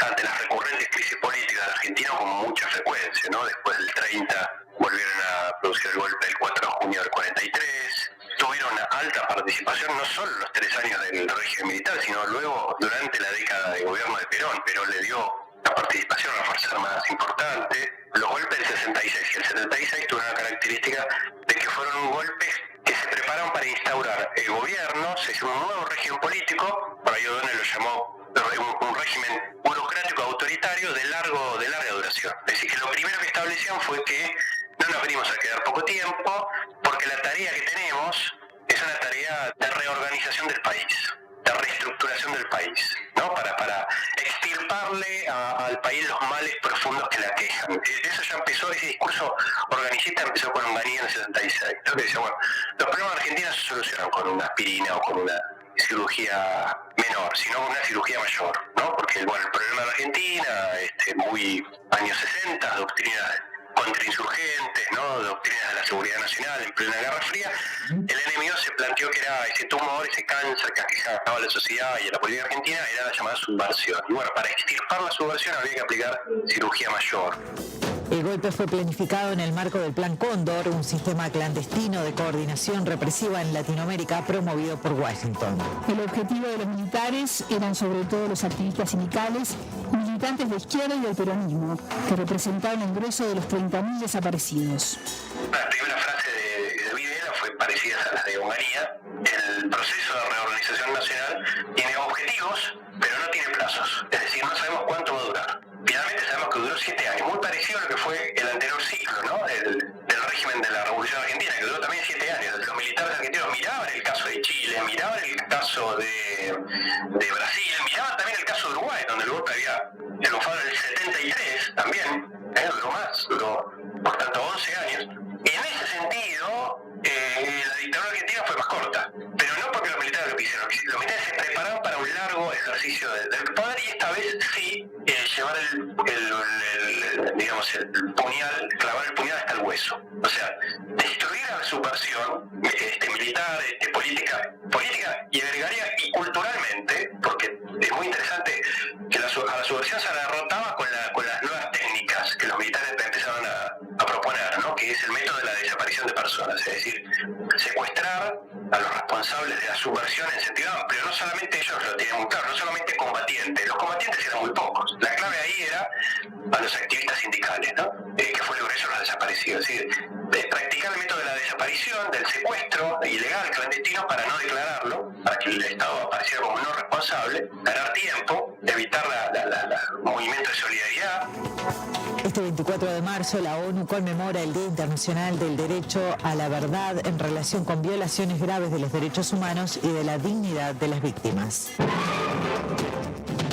ante las recurrentes crisis políticas de Argentina con mucha frecuencia, ¿no? Después del 30 volvieron a producir el golpe del 4 de junio del 43, tuvieron una alta participación no solo en los 3 años del régimen militar, sino luego durante la década de gobierno de Perón. Perón le dio la participación a las Fuerzas Armadas importante. Los golpes del 66 y el 76 tuvieron la característica de que fueron golpes que se prepararon para instaurar el gobierno, se hizo un nuevo régimen político, por ahí O'Donnell lo llamó un régimen burocrático autoritario de larga duración. Es decir, que lo primero que establecieron fue que no nos venimos a quedar poco tiempo, porque la tarea que tenemos es una tarea de reorganización del país, de reestructuración del país, ¿no? Para extirparle al país los males profundos que la aquejan. Eso ya empezó, ese discurso organicista empezó con Onganía en el 76, ¿no? Que decía, bueno, los problemas de Argentina se solucionan con una aspirina o con una cirugía menor, sino con una cirugía mayor, ¿no? Porque, bueno, el problema de Argentina, muy años 60, doctrinas contrainsurgentes, ¿no? Doctrinas de la seguridad nacional en plena Guerra Fría, el enemigo se planteó que era ese tumor, ese cáncer que aquejaba a la sociedad y a la política argentina, era la llamada subversión. Y bueno, para extirpar la subversión había que aplicar cirugía mayor. El golpe fue planificado en el marco del Plan Cóndor, un sistema clandestino de coordinación represiva en Latinoamérica promovido por Washington. El objetivo de los militares eran sobre todo los activistas sindicales y militantes de izquierda y del peronismo, que representaban el grueso de los 30.000 desaparecidos. La primera frase de Videla fue parecida a las de Onganía. El proceso de reorganización nacional tiene objetivos, pero no tiene plazos. Es decir, no sabemos cuánto va a durar. Finalmente sabemos que duró 7 años, muy parecido a lo que fue el anterior ciclo, ¿no? Del régimen de la Revolución Argentina, que duró también 7 años. Los militares argentinos miraban el caso de Chile, miraban el caso de Brasil, miraban también el caso de Uruguay, donde el golpe había triunfado en el 73 también, duró más, duró por tanto 11 años. En ese sentido, la dictadura argentina fue más corta, pero no porque los militares lo quisieron. Los militares se prepararon para un largo ejercicio del poder y esta vez sí llevar digamos, el puñal, clavar el puñal hasta el hueso. O sea, destruir a la subversión militar, política, y agregaría, y culturalmente, porque es muy interesante que a la subversión se la derrotaba con las nuevas técnicas que los militares empezaron a proponer, ¿no? Que es el método de la desaparición de personas, es decir, secuestrar a los responsables de la subversión en sentido amplio. No solamente ellos lo tienen muy claro, no solamente combatientes, los combatientes eran muy pocos. La clave ahí era a los activistas sindicales, ¿no? Que fue lo grueso de los desaparecidos. Es decir, practicar el método de la desaparición, del secuestro ilegal, clandestino, para no declararlo, para que el Estado apareciera como no responsable, ganar tiempo, evitar el movimiento de solidaridad. Este 24 de marzo la ONU conmemora el Día Internacional del Derecho a la Verdad en relación con violaciones graves de los derechos humanos y de la dignidad de las víctimas.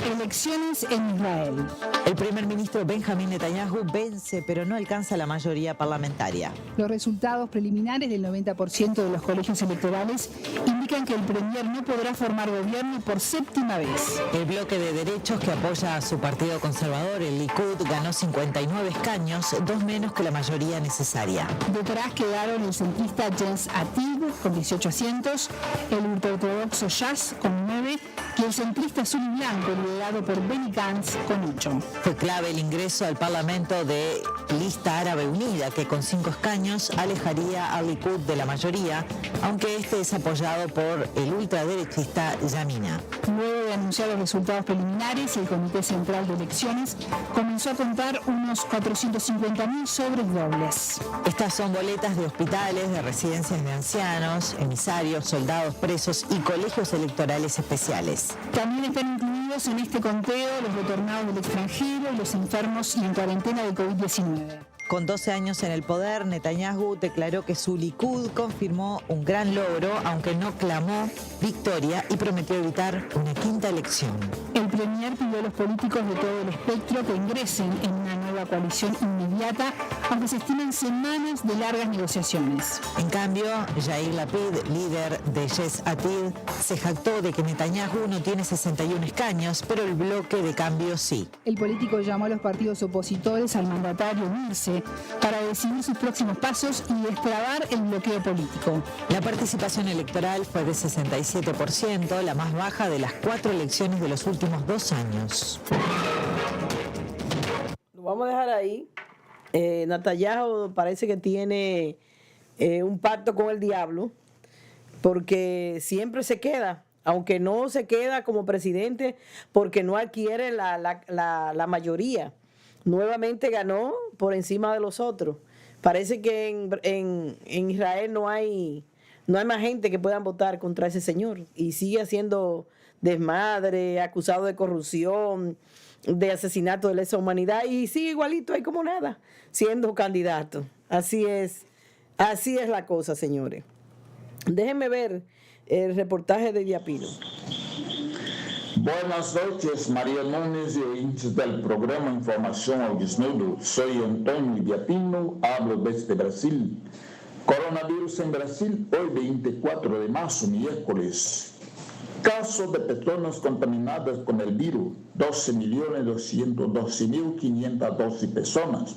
Elecciones en Israel. El primer ministro Benjamín Netanyahu vence, pero no alcanza la mayoría parlamentaria. Los resultados preliminares del 90% de los colegios electorales indican que el premier no podrá formar gobierno por séptima vez. El bloque de derechos que apoya a su partido conservador, el Likud, ganó 59 escaños, 2 menos que la mayoría necesaria. Detrás quedaron el centrista Yesh Atid con 18 asientos, el ultraortodoxo Shas con 9 y el centrista azul y blanco liderado por Benny Gantz con 8. Fue clave el ingreso al Parlamento de Lista Árabe Unida, que con 5 escaños alejaría al Likud de la mayoría, aunque este es apoyado por el ultraderechista Yamina. Luego de anunciar los resultados preliminares, el Comité Central de Elecciones comenzó a contar unos 450.000 sobres dobles. Estas son boletas de hospitales, de residencias de ancianos, emisarios, soldados presos y colegios electorales especiales. También están incluidos en este conteo los retornados del extranjero y los enfermos y en cuarentena de COVID-19. Con 12 años en el poder, Netanyahu declaró que su Likud confirmó un gran logro, aunque no clamó victoria y prometió evitar una quinta elección. El premier pidió a los políticos de todo el espectro que ingresen en una nueva coalición inmediata, aunque se estiman semanas de largas negociaciones. En cambio, Yair Lapid, líder de Yesh Atid, se jactó de que Netanyahu no tiene 61 escaños, pero el bloque de cambio sí. El político llamó a los partidos opositores al mandatario unirse para decidir sus próximos pasos y destrabar el bloqueo político. La participación electoral fue de 67%, la más baja de las 4 elecciones de los últimos 2 años. Lo vamos a dejar ahí. Netanyahu parece que tiene un pacto con el diablo, porque siempre se queda, aunque no se queda como presidente, porque no adquiere la mayoría. Nuevamente ganó por encima de los otros. Parece que en Israel no hay más gente que puedan votar contra ese señor. Y sigue haciendo desmadre, acusado de corrupción, de asesinato de lesa humanidad. Y sigue igualito ahí como nada, siendo candidato. Así es la cosa, señores. Déjenme ver el reportaje de Diapino. Buenas noches, María Núñez y oyentes del programa Información al Desnudo. Soy Antonio Diapino, hablo desde Brasil. Coronavirus en Brasil, hoy 24 de marzo, miércoles. Casos de personas contaminadas con el virus, 12.212.512 personas.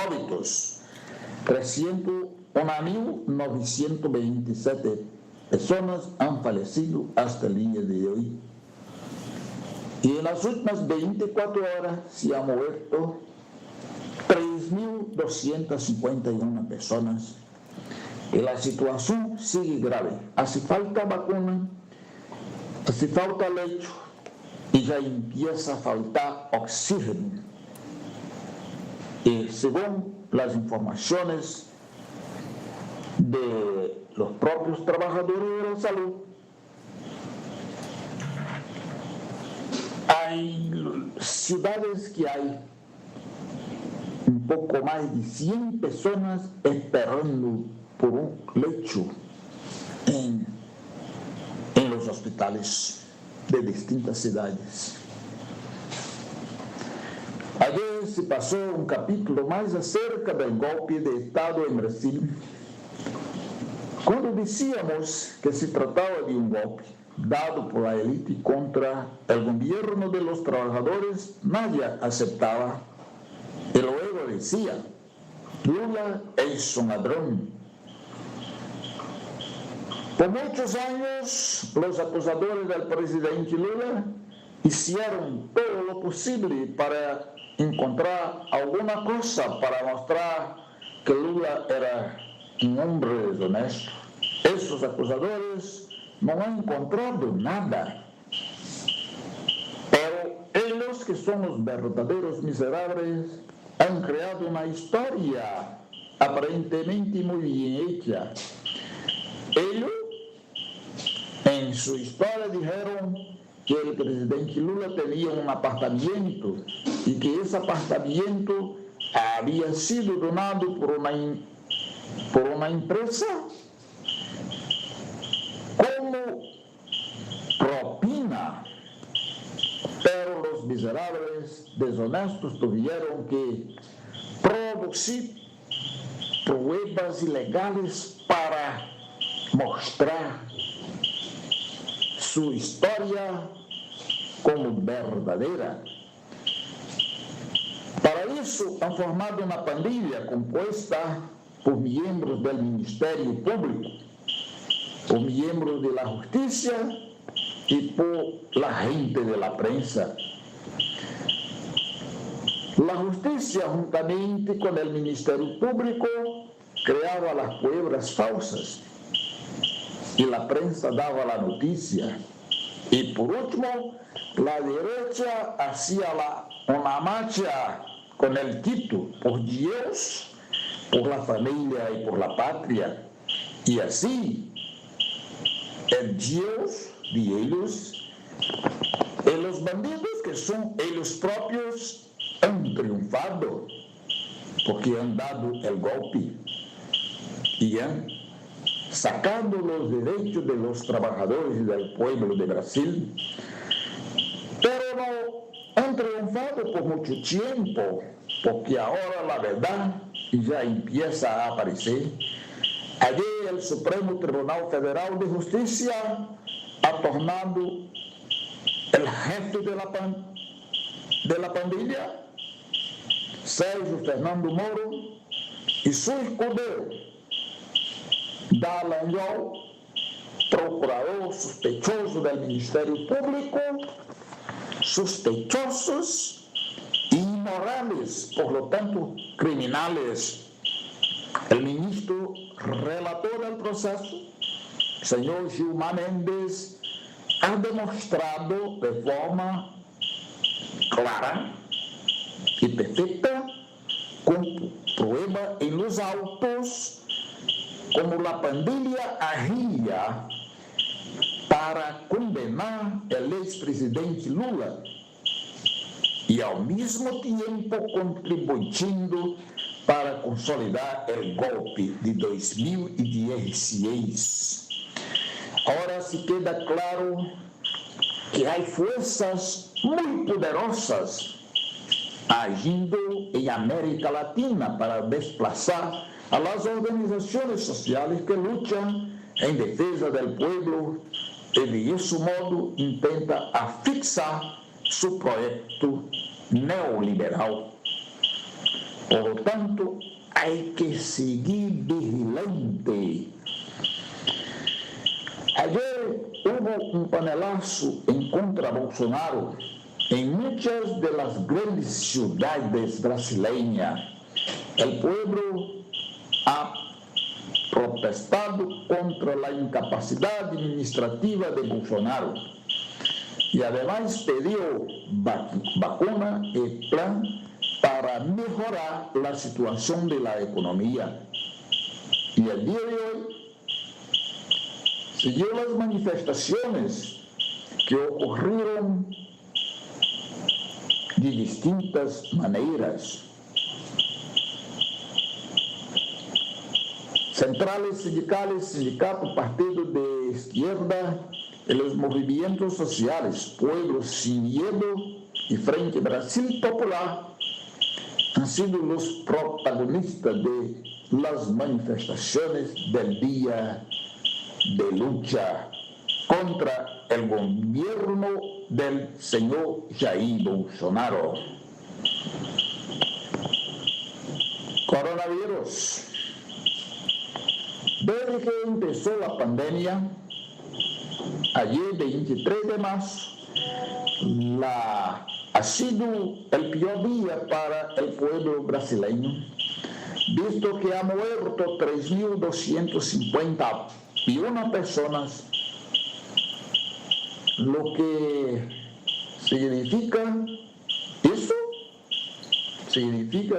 Óbitos, 301.927 personas han fallecido hasta el día de hoy. Y en las últimas 24 horas se han muerto 3.251 personas. Y la situación sigue grave. Hace falta vacuna, hace falta lecho y ya empieza a faltar oxígeno. Y según las informaciones de los propios trabajadores de la salud, hay ciudades que hay un poco más de 100 personas esperando por un lecho en los hospitales de distintas ciudades. Ayer se pasó un capítulo más acerca del golpe de Estado en Brasil, cuando decíamos que se trataba de un golpe dado por la élite contra el gobierno de los trabajadores. Nadie aceptaba. Y luego Maduro decía, Lula es un ladrón. Por muchos años, los acusadores del presidente Lula hicieron todo lo posible para encontrar alguna cosa para mostrar que Lula era un hombre deshonesto. Esos acusadores no han encontrado nada. Pero ellos, que son los verdaderos miserables, han creado una historia aparentemente muy bien hecha. Ellos, en su historia, dijeron que el presidente Lula tenía un apartamento y que ese apartamento había sido donado por una empresa como propina. Pero los miserables deshonestos tuvieron que producir pruebas ilegales para mostrar su historia como verdadera. Para eso han formado una pandilla compuesta por miembros del Ministerio Público, por miembros de la justicia y por la gente de la prensa. La justicia, juntamente con el Ministerio Público, creaba las pruebas falsas y la prensa daba la noticia. Y por último, la derecha hacía una marcha con el título por Dios, por la familia y por la patria. Y así, el Dios de ellos y los bandidos, que son ellos propios, han triunfado porque han dado el golpe y han sacado los derechos de los trabajadores y del pueblo de Brasil, pero no han triunfado por mucho tiempo, porque ahora la verdad ya empieza a aparecer. Ayer el Supremo Tribunal Federal de Justicia ha tornado el jefe de la pandilla, Sérgio Fernando Moro, y su escudero, Dallagnol, procurador sospechoso del Ministerio Público, sospechosos e inmorales, por lo tanto criminales. El ministro relator del proceso, señor Gilmar Mendes, ha demostrado de forma clara y perfecta, con prueba en los autos, como la pandilla agía para condenar al expresidente Lula y al mismo tiempo contribuyendo para consolidar el golpe de 2016. Ahora sí queda claro que hay fuerzas muy poderosas agindo en América Latina para desplazar a las organizaciones sociales que luchan en defensa del pueblo y de ese modo intenta afixar su proyecto neoliberal. Por lo tanto, hay que seguir vigilante. Ayer hubo un panelazo en contra Bolsonaro en muchas de las grandes ciudades brasileñas. El pueblo ha protestado contra la incapacidad administrativa de Bolsonaro y además pidió vacuna y plan para mejorar la situación de la economía. Y el día de hoy siguió las manifestaciones que ocurrieron de distintas maneras. Centrales sindicales, sindicatos, partidos de izquierda y los movimientos sociales, Pueblos Sin Miedo y Frente Brasil Popular han sido los protagonistas de las manifestaciones del día de lucha contra el gobierno del señor Jair Bolsonaro. Coronavirus. Desde que empezó la pandemia, ayer 23 de marzo, ha sido el peor día para el pueblo brasileño, visto que ha muerto 3.251 personas, lo que significa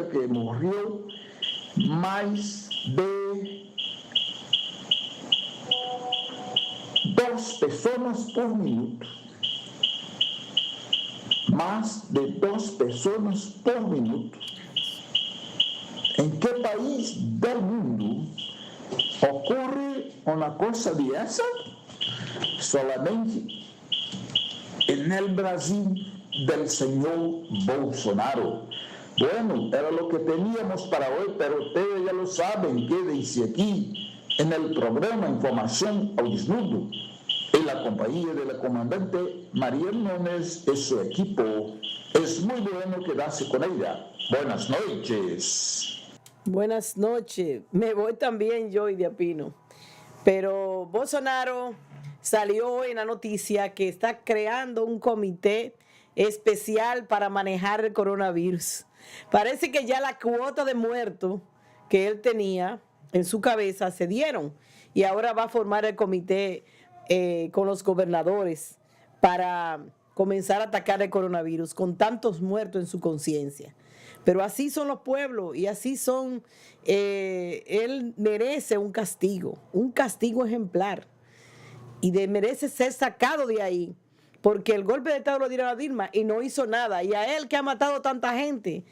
que murió más de 2 personas por minuto. Más de 2 personas por minuto. ¿En qué país del mundo ocurre una cosa de esa? Solamente en el Brasil del señor Bolsonaro. Bueno, era lo que teníamos para hoy, pero ustedes ya lo saben, quédense aquí en el programa Información al Desnudo, en la compañía de la comandante María Núñez y su equipo. Es muy bueno quedarse con ella. Buenas noches. Buenas noches. Me voy también yo y de Apino. Pero Bolsonaro salió hoy en la noticia que está creando un comité especial para manejar el coronavirus. Parece que ya la cuota de muertos que él tenía en su cabeza se dieron y ahora va a formar el comité con los gobernadores para comenzar a atacar el coronavirus con tantos muertos en su conciencia. Pero así son los pueblos y así son, él merece un castigo ejemplar y merece ser sacado de ahí, porque el golpe de Estado lo dieron a Dilma y no hizo nada, y a él que ha matado tanta gente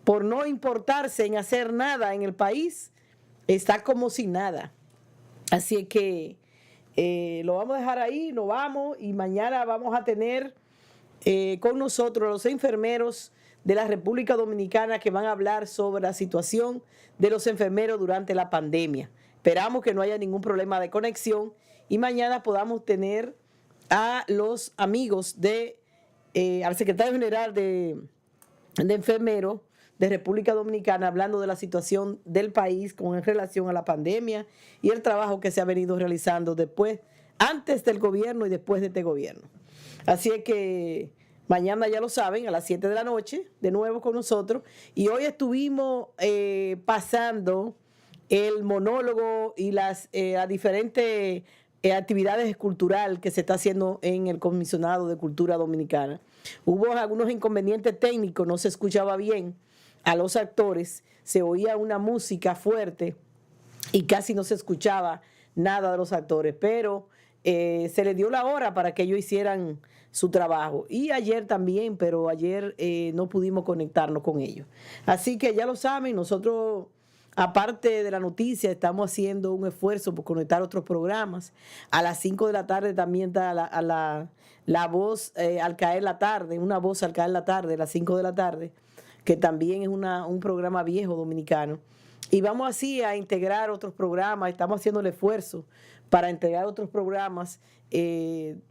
por no importarse en hacer nada en el país, está como sin nada. Así que lo vamos a dejar ahí, nos vamos, y mañana vamos a tener con nosotros los enfermeros de la República Dominicana que van a hablar sobre la situación de los enfermeros durante la pandemia. Esperamos que no haya ningún problema de conexión y mañana podamos tener a los amigos al secretario general de enfermeros de República Dominicana hablando de la situación del país con relación a la pandemia y el trabajo que se ha venido realizando antes del gobierno y después de este gobierno. Así es que mañana ya lo saben, a las 7 de la noche, de nuevo con nosotros. Y hoy estuvimos pasando el monólogo y las diferentes actividades culturales que se está haciendo en el Comisionado de Cultura Dominicana. Hubo algunos inconvenientes técnicos, no se escuchaba bien a los actores, se oía una música fuerte y casi no se escuchaba nada de los actores, pero se les dio la hora para que ellos hicieran su trabajo. Y ayer también, pero ayer no pudimos conectarnos con ellos. Así que ya lo saben, nosotros, aparte de la noticia, estamos haciendo un esfuerzo por conectar otros programas. A las 5 de la tarde también está la voz al caer la tarde, una voz al caer la tarde, a las 5 de la tarde, que también es un programa viejo dominicano. Y vamos así a integrar otros programas, estamos haciendo el esfuerzo para integrar otros programas en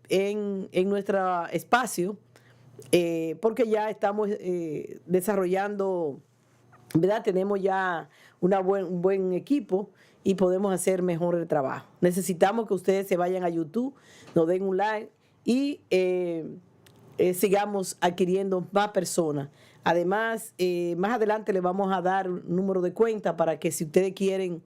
nuestro espacio, porque ya estamos desarrollando, ¿verdad? Tenemos ya un buen equipo y podemos hacer mejor el trabajo. Necesitamos que ustedes se vayan a YouTube, nos den un like y sigamos adquiriendo más personas. Además, más adelante les vamos a dar un número de cuenta para que si ustedes quieren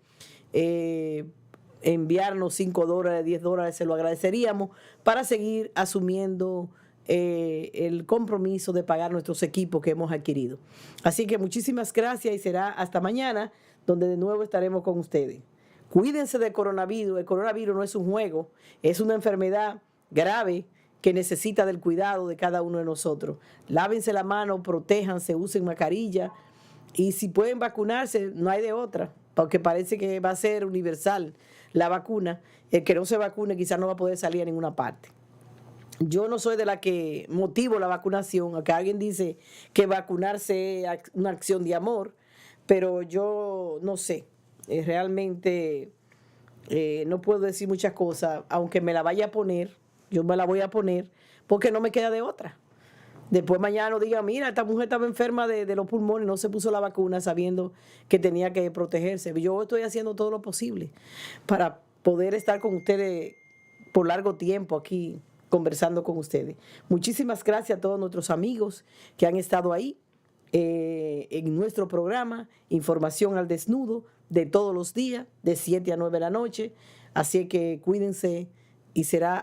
enviarnos $5, $10, se lo agradeceríamos para seguir asumiendo el compromiso de pagar nuestros equipos que hemos adquirido. Así que muchísimas gracias y será hasta mañana, donde de nuevo estaremos con ustedes. Cuídense del coronavirus. El coronavirus no es un juego, es una enfermedad grave que necesita del cuidado de cada uno de nosotros. Lávense la mano, protéjanse, usen mascarilla y si pueden vacunarse, no hay de otra, porque parece que va a ser universal la vacuna. El que no se vacune quizás no va a poder salir a ninguna parte. Yo no soy de la que motivo la vacunación, aunque alguien dice que vacunarse es una acción de amor, pero yo no sé, realmente no puedo decir muchas cosas, aunque me la vaya a poner, yo me la voy a poner porque no me queda de otra. Después mañana nos digan, mira, esta mujer estaba enferma de los pulmones, no se puso la vacuna sabiendo que tenía que protegerse. Yo estoy haciendo todo lo posible para poder estar con ustedes por largo tiempo aquí conversando con ustedes. Muchísimas gracias a todos nuestros amigos que han estado ahí en nuestro programa Información al Desnudo de todos los días, de 7 a 9 de la noche. Así que cuídense y será